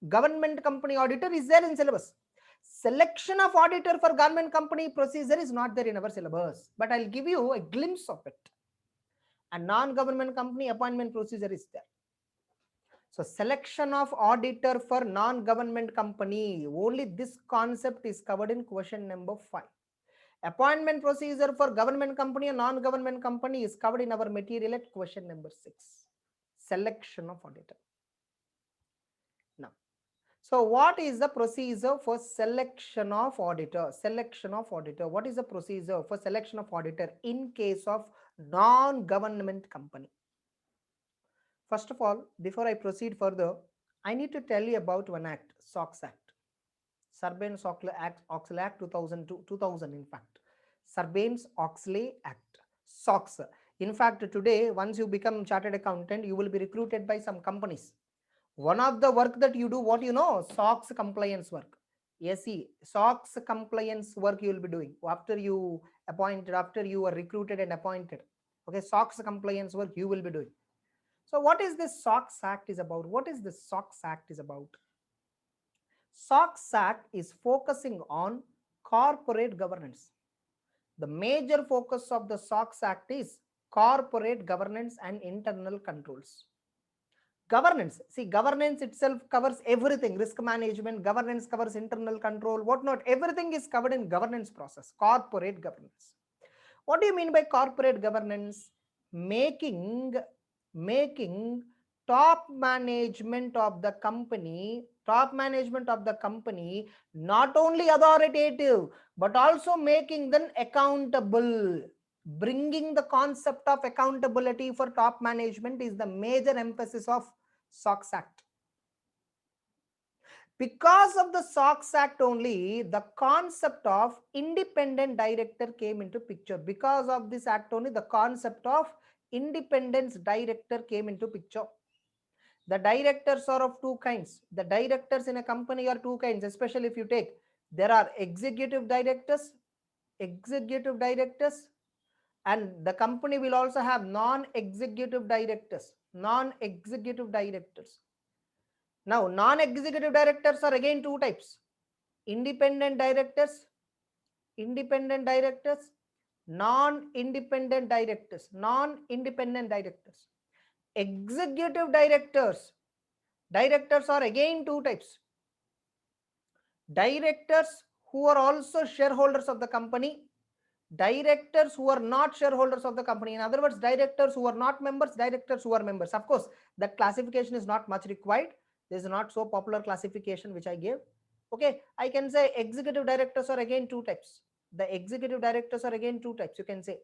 government company auditor is there in syllabus. Selection of auditor for government company procedure is not there in our syllabus, but I'll give you a glimpse of it. And non-government company appointment procedure is there. So selection of auditor for non-government company, only this concept is covered in question number 5. Appointment procedure for government company and non-government company is covered in our material at question number 6. Selection of auditor. Now, so what is the procedure for selection of auditor? Selection of auditor. What is the procedure for selection of auditor in case of non-government company? First of all, before I proceed further, I need to tell you about one act, SOX Act. Sarbanes-Oxley Act 2000 in fact. Sarbanes-Oxley Act, SOX. In fact, today, once you become chartered accountant, you will be recruited by some companies. One of the work that you do, what you know, SOX compliance work. Yes, see, SOX compliance work you will be doing after you are recruited and appointed. Okay, SOX compliance work you will be doing. So what is this SOX Act is about? What is this SOX Act is about? SOX Act is focusing on corporate governance. The major focus of the SOX Act is corporate governance and internal controls. Governance, see, governance itself covers everything. Risk management, governance covers internal control, whatnot. Everything is covered in governance process, corporate governance. What do you mean by corporate governance? Making top management of the company not only authoritative, but also making them accountable. Bringing the concept of accountability for top management is the major emphasis of SOX Act. Because of the SOX Act only, the concept of independent director came into picture. Because of this act only, the concept of independence director came into picture. The directors are of two kinds. The directors in a company are two kinds, especially if you take, there are executive directors, and the company will also have non-executive directors. Now, non-executive directors are again two types: independent directors, non-independent directors. Executive directors are again two types: directors who are also shareholders of the company, directors who are not shareholders of the company. In other words, directors who are not members, directors who are members. Of course, that classification is not much required. This is not so popular classification which I gave. Okay, I can say executive directors are again two types. You can say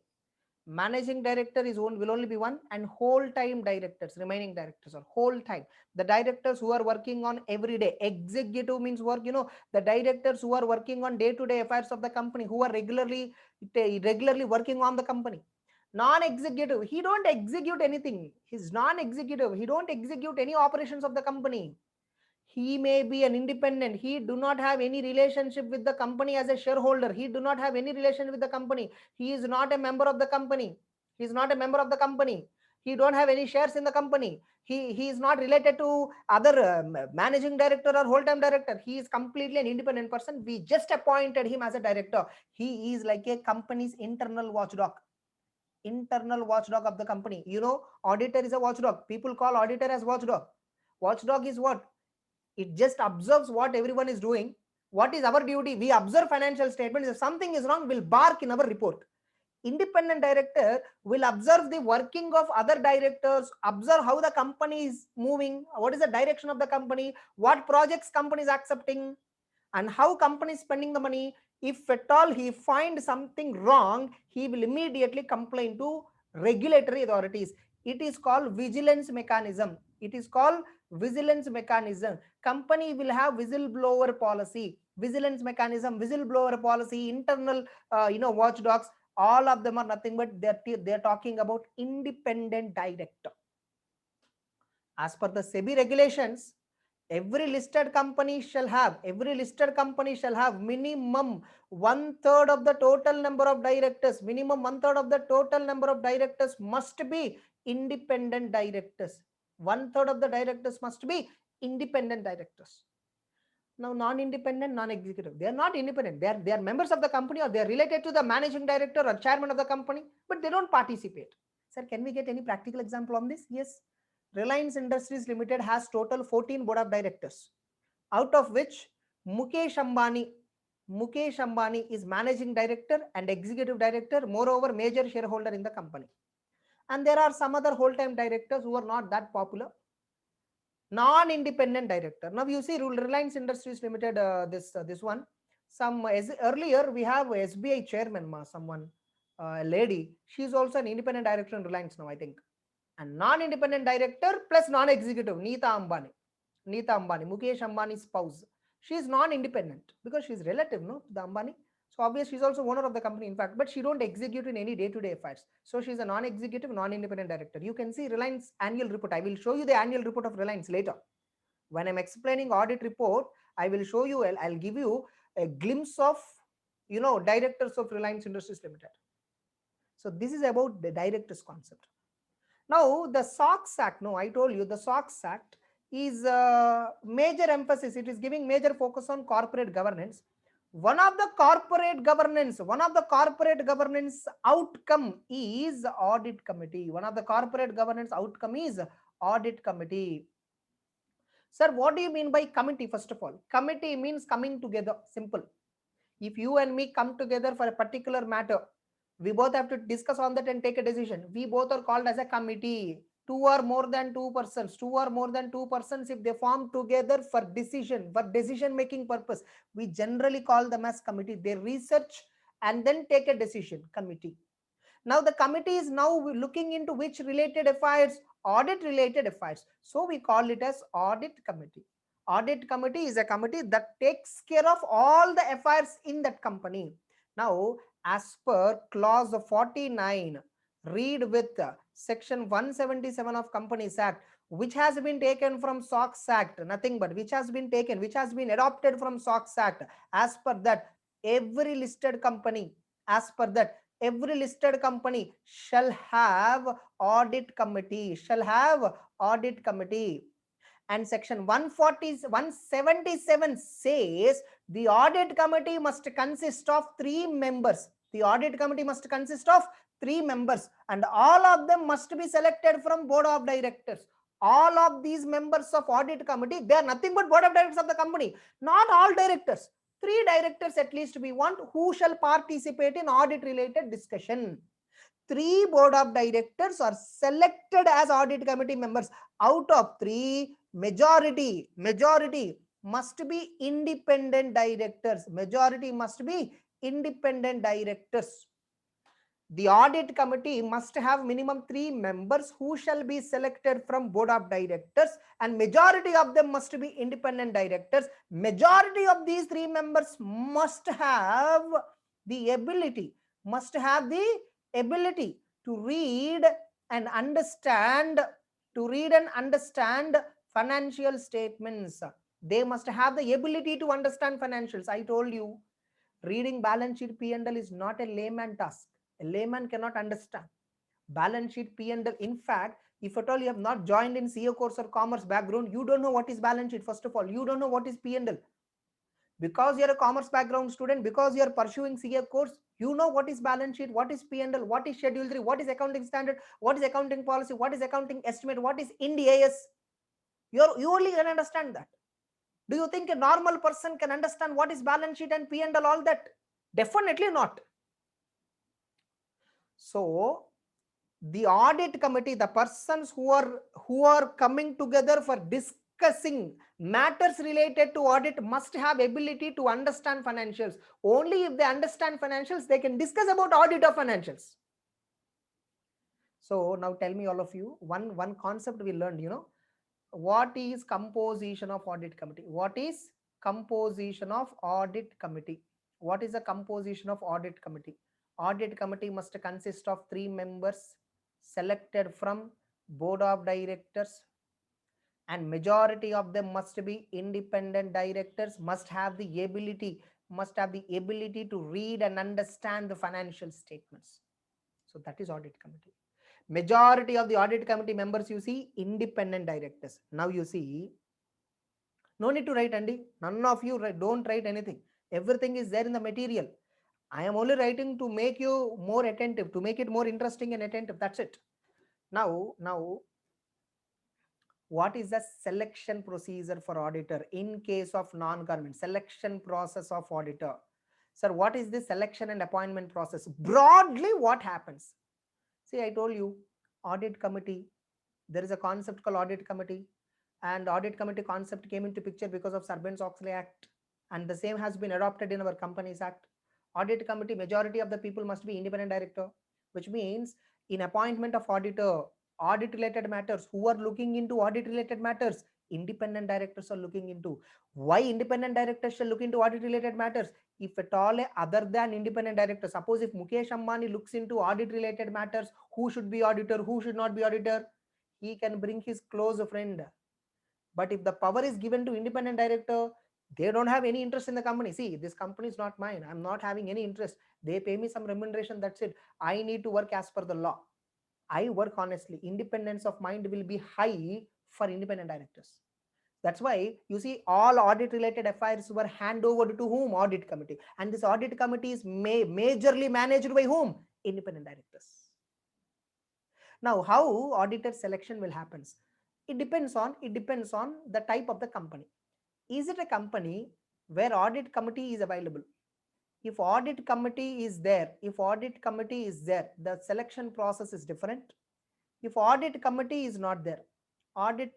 managing director will only be one, and whole time directors, remaining directors are whole time. The directors who are working on every day, executive means work, the directors who are working on day-to-day affairs of the company, who are regularly working on the company. Non-executive, he don't execute anything. He's non-executive, he don't execute any operations of the company. He may be an independent, he do not have any relationship with the company as a shareholder, he do not have any relation with the company, he is not a member of the company, he don't have any shares in the company, he is not related to other managing director or whole time director. He is completely an independent person. We just appointed him as a director. He is like a company's internal watchdog of the company. Auditor is a watchdog. People call auditor as watchdog. Watchdog is what? It just observes what everyone is doing. What is our duty? We observe financial statements. If something is wrong, we'll bark in our report. Independent director will observe the working of other directors, observe how the company is moving, what is the direction of the company, what projects company is accepting, and how company is spending the money. If at all he finds something wrong, he will immediately complain to regulatory authorities. It is called vigilance mechanism. Company will have whistleblower policy, vigilance mechanism, whistleblower policy, internal watchdogs. All of them are nothing but they're talking about independent director. As per the SEBI regulations, every listed company shall have minimum 1/3 of the total number of directors. Must be independent directors. 1/3 of the directors must be independent directors. Now, non-independent, non-executive, they are not independent. They are members of the company, or they are related to the managing director or chairman of the company, but they don't participate. Sir, can we get any practical example on this? Yes. Reliance Industries Limited has total 14 board of directors, out of which Mukesh Ambani is managing director and executive director, moreover major shareholder in the company. And there are some other whole-time directors who are not that popular. Non-independent director. Now you see Reliance Industries Limited, this one. Earlier we have SBI chairman, someone, a lady. She is also an independent director in Reliance now, I think. And non-independent director plus non-executive, Neeta Ambani, Mukesh Ambani's spouse. She is non-independent because she is relative, no, to the Ambani. So obviously she's also owner of the company, in fact, but she don't execute in any day-to-day affairs. So she's a non-executive, non-independent director. You can see Reliance annual report. I will show you the annual report of Reliance later. When I'm explaining audit report, I will show you, I'll give you a glimpse of, directors of Reliance Industries Limited. So this is about the directors concept. Now the SOX Act, no, I told you the SOX Act is major emphasis. It is giving major focus on corporate governance. One of the corporate governance outcome is audit committee. Sir, what do you mean by committee? First of all, committee means coming together. Simple. If you and me come together for a particular matter, we both have to discuss on that and take a decision. We both are called as a committee. Two or more than two persons, if they form together for decision making purpose, we generally call them as committee. They research and then take a decision. Committee. Now the committee is now looking into which related affairs? Audit related affairs. So we call it as audit committee. Audit committee is a committee that takes care of all the affairs in that company. Now, as per clause 49, read with section 177 of Companies Act, which has been taken from SOX Act, nothing but which has been adopted from SOX Act. As per that, every listed company, shall have audit committee, and section 177 says the audit committee must consist of 3 members. And all of them must be selected from board of directors. All of these members of audit committee, they are nothing but board of directors of the company, not all directors. 3 directors at least we want who shall participate in audit related discussion. 3 board of directors are selected as audit committee members. Out of 3, majority must be independent directors. The audit committee must have minimum 3 members who shall be selected from board of directors, and majority of them must be independent directors. Majority of these 3 members must have the ability to read and understand financial statements. They must have the ability to understand financials. I told you, reading balance sheet P&L is not a layman task. A layman cannot understand balance sheet P&L. In fact, if at all you have not joined in CA course or commerce background, you don't know what is balance sheet. First of all, you don't know what is P&L. Because you're a commerce background student, because you're pursuing CA course, you know what is balance sheet, what is P&L, what is schedule 3, what is accounting standard, what is accounting policy, what is accounting estimate, what is Ind AS. You only can understand that. Do you think a normal person can understand what is balance sheet and P&L, all that? Definitely not. So the audit committee, the persons who are coming together for discussing matters related to audit, must have ability to understand financials. Only if they understand financials, they can discuss about audit of financials. So now tell me, all of you, one concept we learned, what is composition of audit committee? What is composition of audit committee? Audit committee must consist of 3 members selected from board of directors, and majority of them must be independent directors, must have the ability to read and understand the financial statements. So that is audit committee. Majority of the audit committee members, you see, independent directors. Now you see, no need to write, Andy. None of you don't write anything. Everything is there in the material. I am only writing to make you more attentive, to make it more interesting and attentive. That's it. Now, what is the selection procedure for auditor in case of non-government? Selection process of auditor. Sir, what is the selection and appointment process? Broadly, what happens? See, I told you, audit committee, there is a concept called audit committee, and audit committee concept came into picture because of Sarbanes-Oxley Act, and the same has been adopted in our Companies Act. Audit committee, majority of the people must be independent director, which means in appointment of auditor, audit related matters, who are looking into audit related matters, independent directors are looking into. Why independent directors shall look into audit related matters? If at all other than independent director, suppose if Mukesh Ambani looks into audit related matters, who should be auditor, who should not be auditor, he can bring his close friend. But if the power is given to independent director, they don't have any interest in the company. See, this company is not mine, I'm not having any interest. They pay me some remuneration, that's it. I need to work as per the law. I work honestly. Independence of mind will be high for independent directors. That's why you see all audit related affairs were handed over to whom? Audit committee. And this audit committee is majorly managed by whom? Independent directors. Now, how auditor selection will happen? It depends on the type of the company. Is it a company where audit committee is available? If audit committee is there, the selection process is different. If audit committee is not there,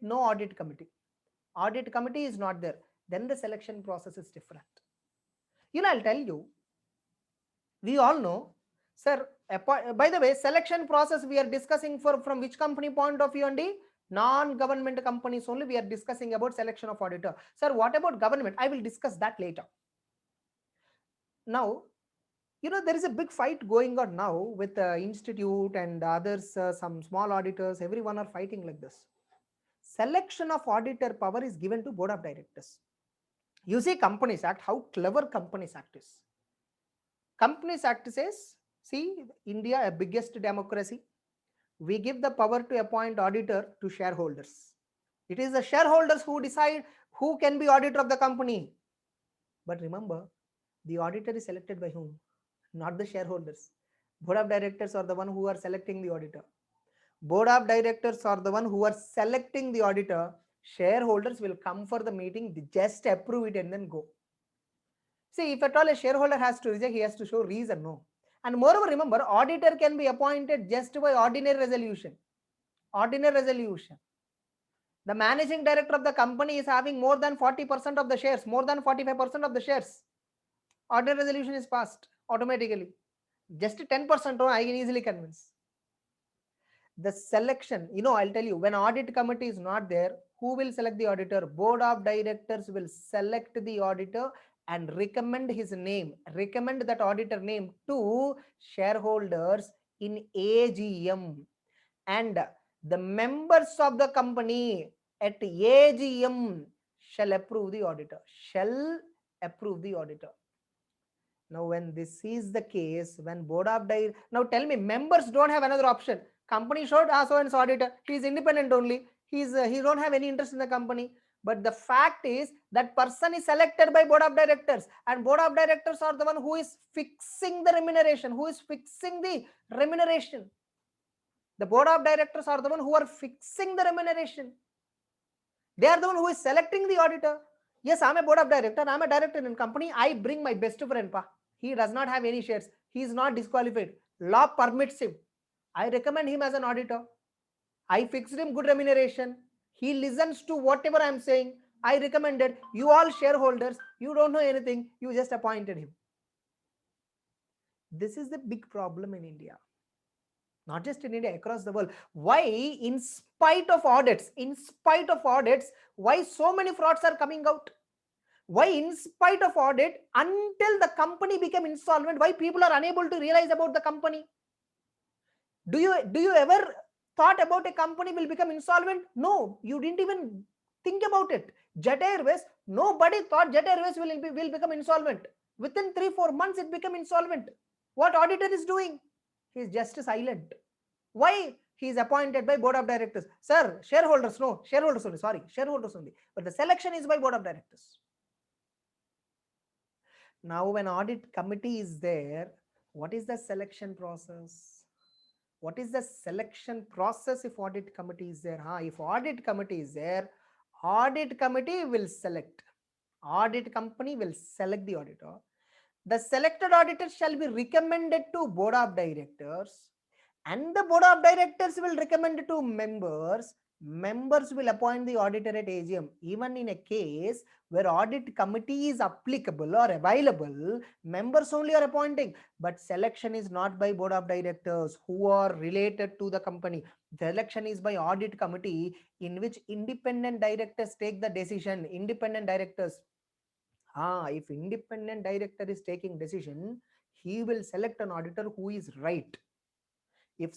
no audit committee is not there, then the selection process is different. I'll tell you, we all know, sir, by the way, selection process we are discussing from which company point of view, Andy? Non-government companies only we are discussing about selection of auditor. Sir, what about government? I will discuss that later. Now, there is a big fight going on now with the institute and others, some small auditors, everyone are fighting like this. Selection of auditor power is given to board of directors. You see Companies Act, how clever Companies Act is. Companies Act says, see, India, a biggest democracy, we give the power to appoint auditor to shareholders. It is the shareholders who decide who can be auditor of the company. But remember, the auditor is selected by whom? Not the shareholders. Board of directors are the one who are selecting the auditor. Board of directors are the one who are selecting the auditor. Shareholders will come for the meeting, just approve it and then go. See, if at all a shareholder has to reject, he has to show reason, no. And moreover, remember, auditor can be appointed just by ordinary resolution. Ordinary resolution. The managing director of the company is having more than 40% of the shares, more than 45% of the shares. Ordinary resolution is passed automatically. Just 10%, I can easily convince. The selection, I'll tell you, when audit committee is not there, who will select the auditor? Board of directors will select the auditor and recommend his name, recommend that auditor name to shareholders in AGM. And the members of the company at AGM shall approve the auditor. Shall approve the auditor. Now, when this is the case, when board of directors, now tell me, members don't have another option. Company should so and so auditor. He is independent only. He don't have any interest in the company. But the fact is that person is selected by board of directors, and board of directors are the one who is fixing the remuneration. Who is fixing the remuneration? The board of directors are the one who are fixing the remuneration. They are the one who is selecting the auditor. Yes, I'm a board of director. I'm a director in company. I bring my best friend. He does not have any shares. He is not disqualified. Law permits him. I recommend him as an auditor. I fixed him good remuneration. He listens to whatever I'm saying. I recommended. You all shareholders, you don't know anything. You just appointed him. This is the big problem in India. Not just in India, across the world. Why, in spite of audits, why so many frauds are coming out? Why, in spite of audit, until the company became insolvent, why people are unable to realize about the company? Do you ever thought about a company will become insolvent? No, you didn't even think about it. Jet Airways, nobody thought Jet Airways will become insolvent. Within 3-4 months, it became insolvent. What auditor is doing? He is just silent. Why? He is appointed by board of directors. Sir, shareholders, no, shareholders only, sorry, shareholders only. But the selection is by board of directors. Now, when audit committee is there, what is the selection process? What is the selection process if audit committee is there? If audit committee is there, audit committee will select. Audit company will select the auditor. The selected auditor shall be recommended to board of directors, and the board of directors will recommend to members. Members will appoint the auditor at AGM. Even in a case where audit committee is applicable or available, members only are appointing, but selection is not by board of directors who are related to the company. The selection is by audit committee, in which independent directors take the decision. Independent directors. If independent director is taking decision, he will select an auditor who is right. If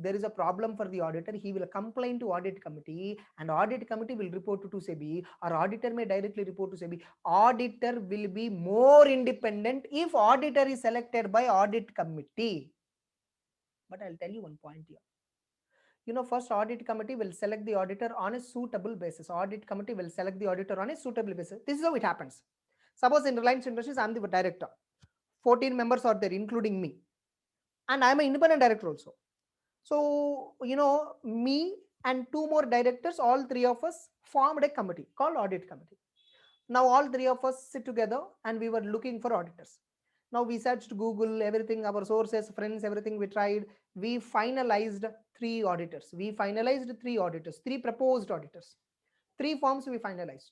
there is a problem for the auditor, he will complain to audit committee, and audit committee will report to SEBI, or auditor may directly report to SEBI. Auditor will be more independent if auditor is selected by audit committee. But I'll tell you one point here. First audit committee will select the auditor on a suitable basis. Audit committee will select the auditor on a suitable basis. This is how it happens. Suppose in Reliance Industries, I'm the director. 14 members are there, including me. And I'm an independent director also. So, me and 2 more directors, all 3 of us formed a committee called audit committee. Now, all 3 of us sit together and we were looking for auditors. Now, we searched Google, everything, our sources, friends, everything we tried. We finalized 3 auditors. 3 proposed auditors. 3 forms we finalized.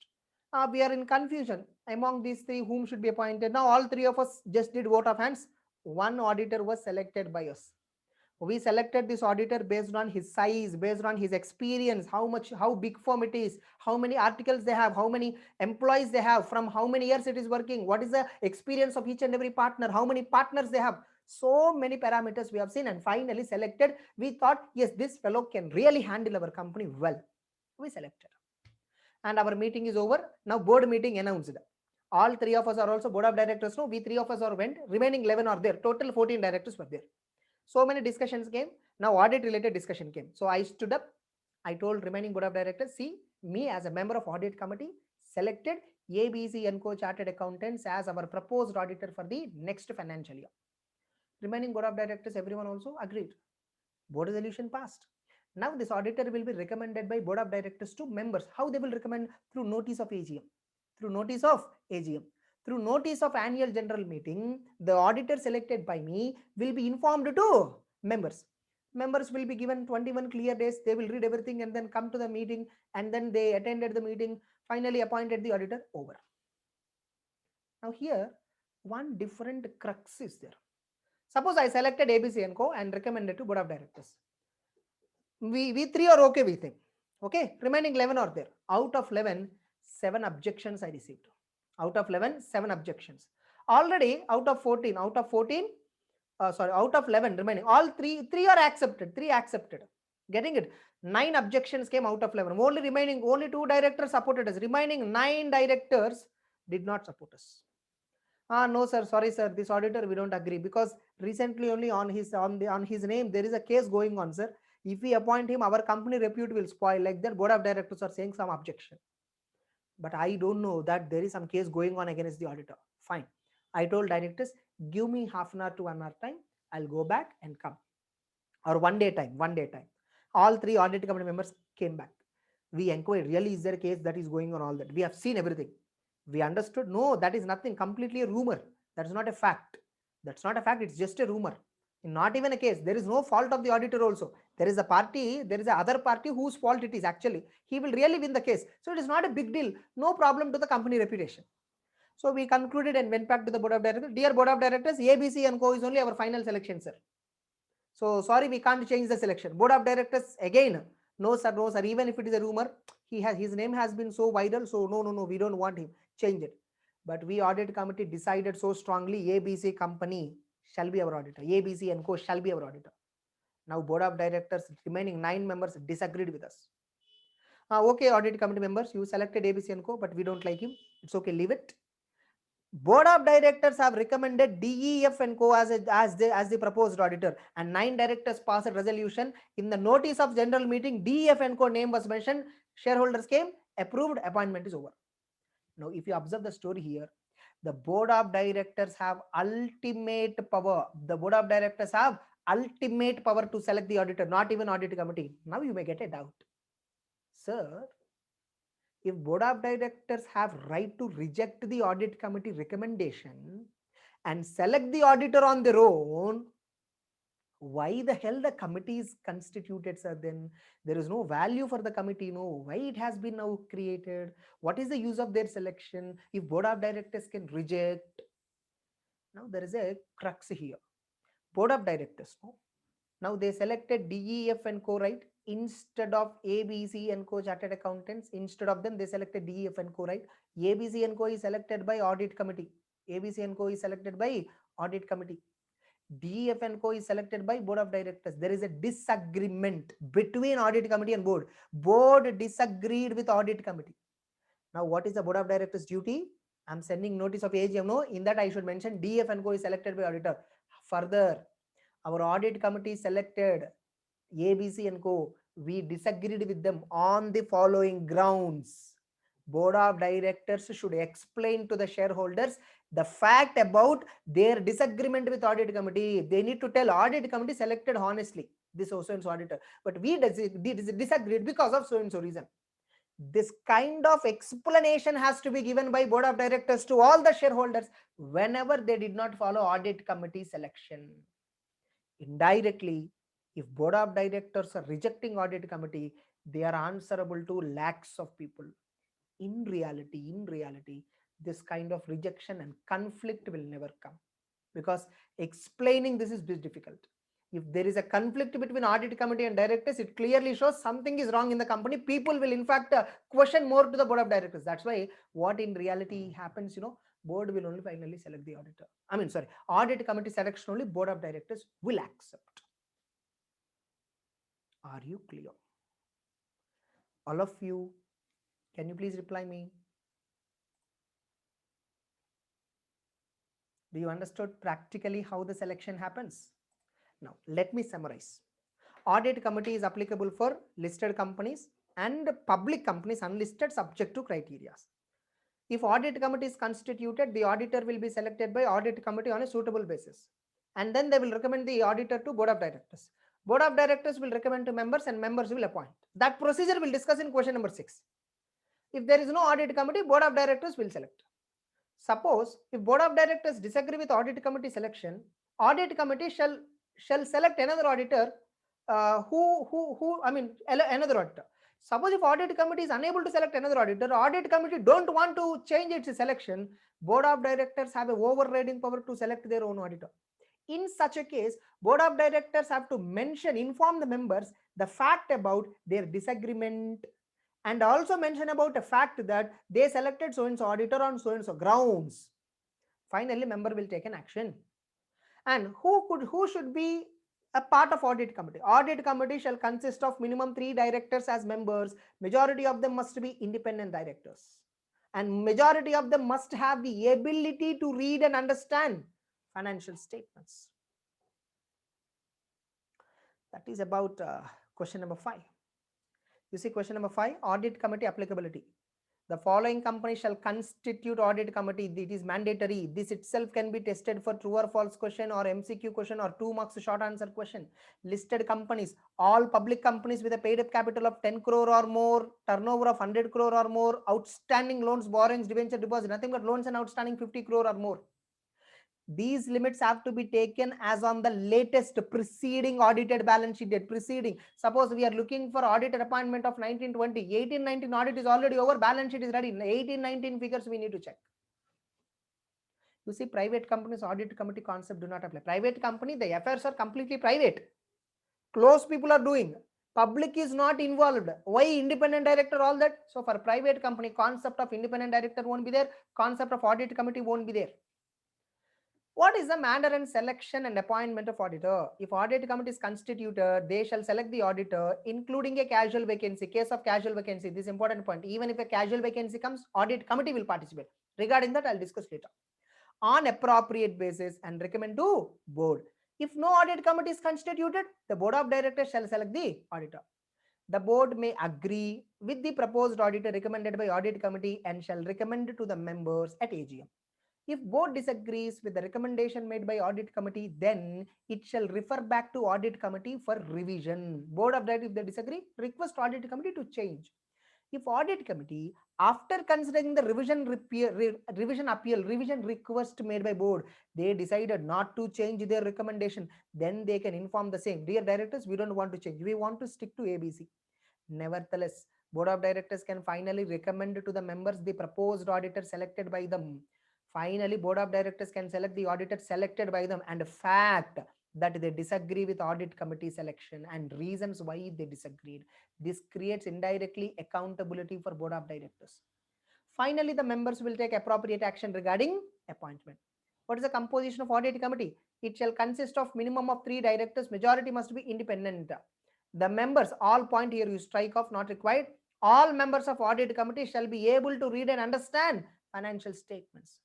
We are in confusion among these 3 whom should be appointed. Now, all 3 of us just did vote of hands. One auditor was selected by us. We selected this auditor based on his size, based on his experience, how big firm it is, how many articles they have, how many employees they have, from how many years it is working, what is the experience of each and every partner, how many partners they have. So many parameters we have seen, and finally selected. We thought, yes, this fellow can really handle our company well. We selected, and our meeting is over. Now board meeting announced. All three of us are also board of directors. No, we three of us are went. Remaining 11 are there. Total 14 directors were there. So many discussions came. Now audit related discussion came. So I stood up. I told remaining board of directors, see, me as a member of audit committee selected ABC and Co Chartered Accountants as our proposed auditor for the next financial year. Remaining board of directors, everyone also agreed. Board resolution passed. Now this auditor will be recommended by board of directors to members. How they will recommend? Through notice of AGM. Through notice of AGM. Through notice of annual general meeting, the auditor selected by me will be informed to members. Members will be given 21 clear days. They will read everything and then come to the meeting, and then they attended the meeting, finally appointed the auditor. Over. Now here, one different crux is there. Suppose I selected ABC and Co and recommended to board of directors. We three are okay with him. Okay, remaining 11 are there. Out of 11, 7 objections I received. Out of 11, 7 objections. Already out of 14, out of 11 remaining, all three are accepted. 3 accepted. Getting it? 9 objections came out of 11. Only 2 directors supported us. Remaining 9 directors did not support us. No sir, sorry sir, this auditor we don't agree, because recently only on his name there is a case going on, sir. If we appoint him, our company repute will spoil. Like that, board of directors are saying some objection. But I don't know that there is some case going on against the auditor. Fine. I told directors, give me half an hour to 1 hour time. I'll go back and come. Or 1 day time. All 3 audit committee members came back. We inquired, really is there a case that is going on, all that. We have seen everything. We understood, no, that is nothing, completely a rumor. That's not a fact. That's not a fact, it's just a rumor. Not even a case. There is no fault of the auditor also. There is a other party whose fault it is actually. He will really win the case. So it is not a big deal. No problem to the company reputation. So we concluded and went back to the board of directors. Dear board of directors, ABC and Co is only our final selection, sir. So sorry, we can't change the selection. Board of directors again, no sir, even if it is a rumor, his name has been so viral, so no, we don't want him. Change it. But we audit committee decided so strongly, ABC company shall be our auditor. ABC and Co shall be our auditor. Now board of directors, remaining 9 members disagreed with us. Okay, audit committee members, you selected ABC and Co, but we don't like him. It's okay, leave it. Board of directors have recommended DEF and Co as the proposed auditor, and 9 directors passed a resolution. In the notice of general meeting, DEF and Co name was mentioned. Shareholders came, approved, appointment is over. Now, if you observe the story here, the board of directors have ultimate power. The board of directors have ultimate power to select the auditor, not even audit committee. Now you may get a doubt, sir. If board of directors have right to reject the audit committee recommendation and select the auditor on their own, why the hell the committee is constituted, sir? Then there is no value for the committee. No, why it has been now created? What is the use of their selection if board of directors can reject? Now there is a crux here. Board of directors, no? Now they selected DEF and Co, right? Instead of ABC and Co Chartered Accountants, instead of them they selected DEF and Co, right? ABC and Co is selected by audit committee. ABC and Co is selected by audit committee. DEF and Co is selected by board of directors. There is a disagreement between audit committee and board. Board disagreed with audit committee. Now what is the board of directors duty? I'm sending notice of AGM. No, in that I should mention DEF and Co is selected by auditor. Further, our audit committee selected ABC and Co. We disagreed with them on the following grounds. Board of directors should explain to the shareholders the fact about their disagreement with audit committee. They need to tell audit committee selected honestly this so and so auditor, but we disagreed because of so and so reason. This kind of explanation has to be given by board of directors to all the shareholders whenever they did not follow audit committee selection. Indirectly, if board of directors are rejecting audit committee, they are answerable to lakhs of people. In reality, this kind of rejection and conflict will never come, because explaining this is difficult. If there is a conflict between audit committee and directors, it clearly shows something is wrong in the company. People will in fact question more to the board of directors. That's why what in reality happens, board will only finally select the auditor. Audit committee selection only, board of directors will accept. Are you clear? All of you, can you please reply me? Do you understood practically how the selection happens? Now, let me summarize. Audit committee is applicable for listed companies and public companies, unlisted, subject to criteria. If audit committee is constituted, the auditor will be selected by audit committee on a suitable basis. And then they will recommend the auditor to board of directors. Board of directors will recommend to members and members will appoint. That procedure we'll discuss in question number 6. If there is no audit committee, board of directors will select. Suppose if board of directors disagree with audit committee selection, audit committee shall select another auditor another auditor. Suppose if audit committee is unable to select another auditor, audit committee don't want to change its selection, board of directors have a overriding power to select their own auditor. In such a case, board of directors have to inform the members the fact about their disagreement, and also mention about the fact that they selected so and so auditor on so and so grounds. Finally, member will take an action. And who should be a part of audit committee? Audit committee shall consist of minimum 3 directors as members. Majority of them must be independent directors, and majority of them must have the ability to read and understand financial statements. That is about question number 5. You see question number 5, audit committee applicability. The following company shall constitute audit committee. It is mandatory. This itself can be tested for true or false question or MCQ question or 2 marks short answer question. Listed companies, all public companies with a paid up capital of 10 crore or more, turnover of 100 crore or more, outstanding loans, borrowings, debenture, deposit, nothing but loans and outstanding 50 crore or more. These limits have to be taken as on the latest preceding audited balance sheet date. Preceding, suppose we are looking for audited appointment of 1920, 1819 audit is already over, balance sheet is ready, 1819 figures we need to check. You see, private companies audit committee concept do not apply. Private company, the affairs are completely private. Close people are doing. Public is not involved. Why independent director, all that? So for private company, concept of independent director won't be there. Concept of audit committee won't be there. What is the manner and selection and appointment of auditor? If audit committee is constituted, they shall select the auditor, including a casual vacancy. Case of casual vacancy, this important point. Even if a casual vacancy comes, audit committee will participate. Regarding that, I'll discuss later. On appropriate basis and recommend to board. If no audit committee is constituted, the board of directors shall select the auditor. The board may agree with the proposed auditor recommended by audit committee and shall recommend to the members at AGM. If board disagrees with the recommendation made by audit committee, then it shall refer back to audit committee for revision. Board of directors, if they disagree, request audit committee to change. If audit committee, after considering the revision request made by board, they decided not to change their recommendation, then they can inform the same. Dear directors, we don't want to change. We want to stick to ABC. Nevertheless, board of directors can finally recommend to the members the proposed auditor selected by them. Finally, board of directors can select the auditor selected by them, and the fact that they disagree with audit committee selection and reasons why they disagreed. This creates indirectly accountability for board of directors. Finally, the members will take appropriate action regarding appointment. What is the composition of audit committee? It shall consist of minimum of 3 directors. Majority must be independent. The members, all point here you strike off, not required. All members of audit committee shall be able to read and understand financial statements.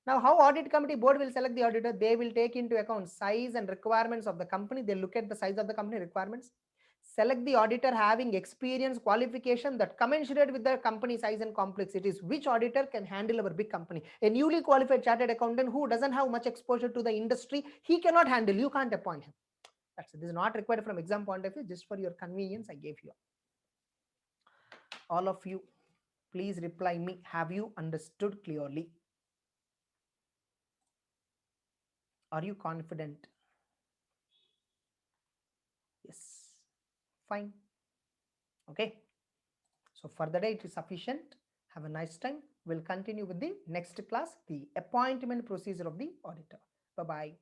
Now, how audit committee board will select the auditor? They will take into account size and requirements of the company. They look at the size of the company requirements. Select the auditor having experience, qualification that commensurate with the company size and complexities. Which auditor can handle our big company? A newly qualified chartered accountant who doesn't have much exposure to the industry, he cannot handle. You can't appoint him. That's it. This is not required from exam point of view. Just for your convenience, I gave you. All of you, please reply me. Have you understood clearly? Are you confident? Yes. Fine. Okay. So for the day it is sufficient. Have a nice time. We'll continue with the next class, the appointment procedure of the auditor. Bye-bye.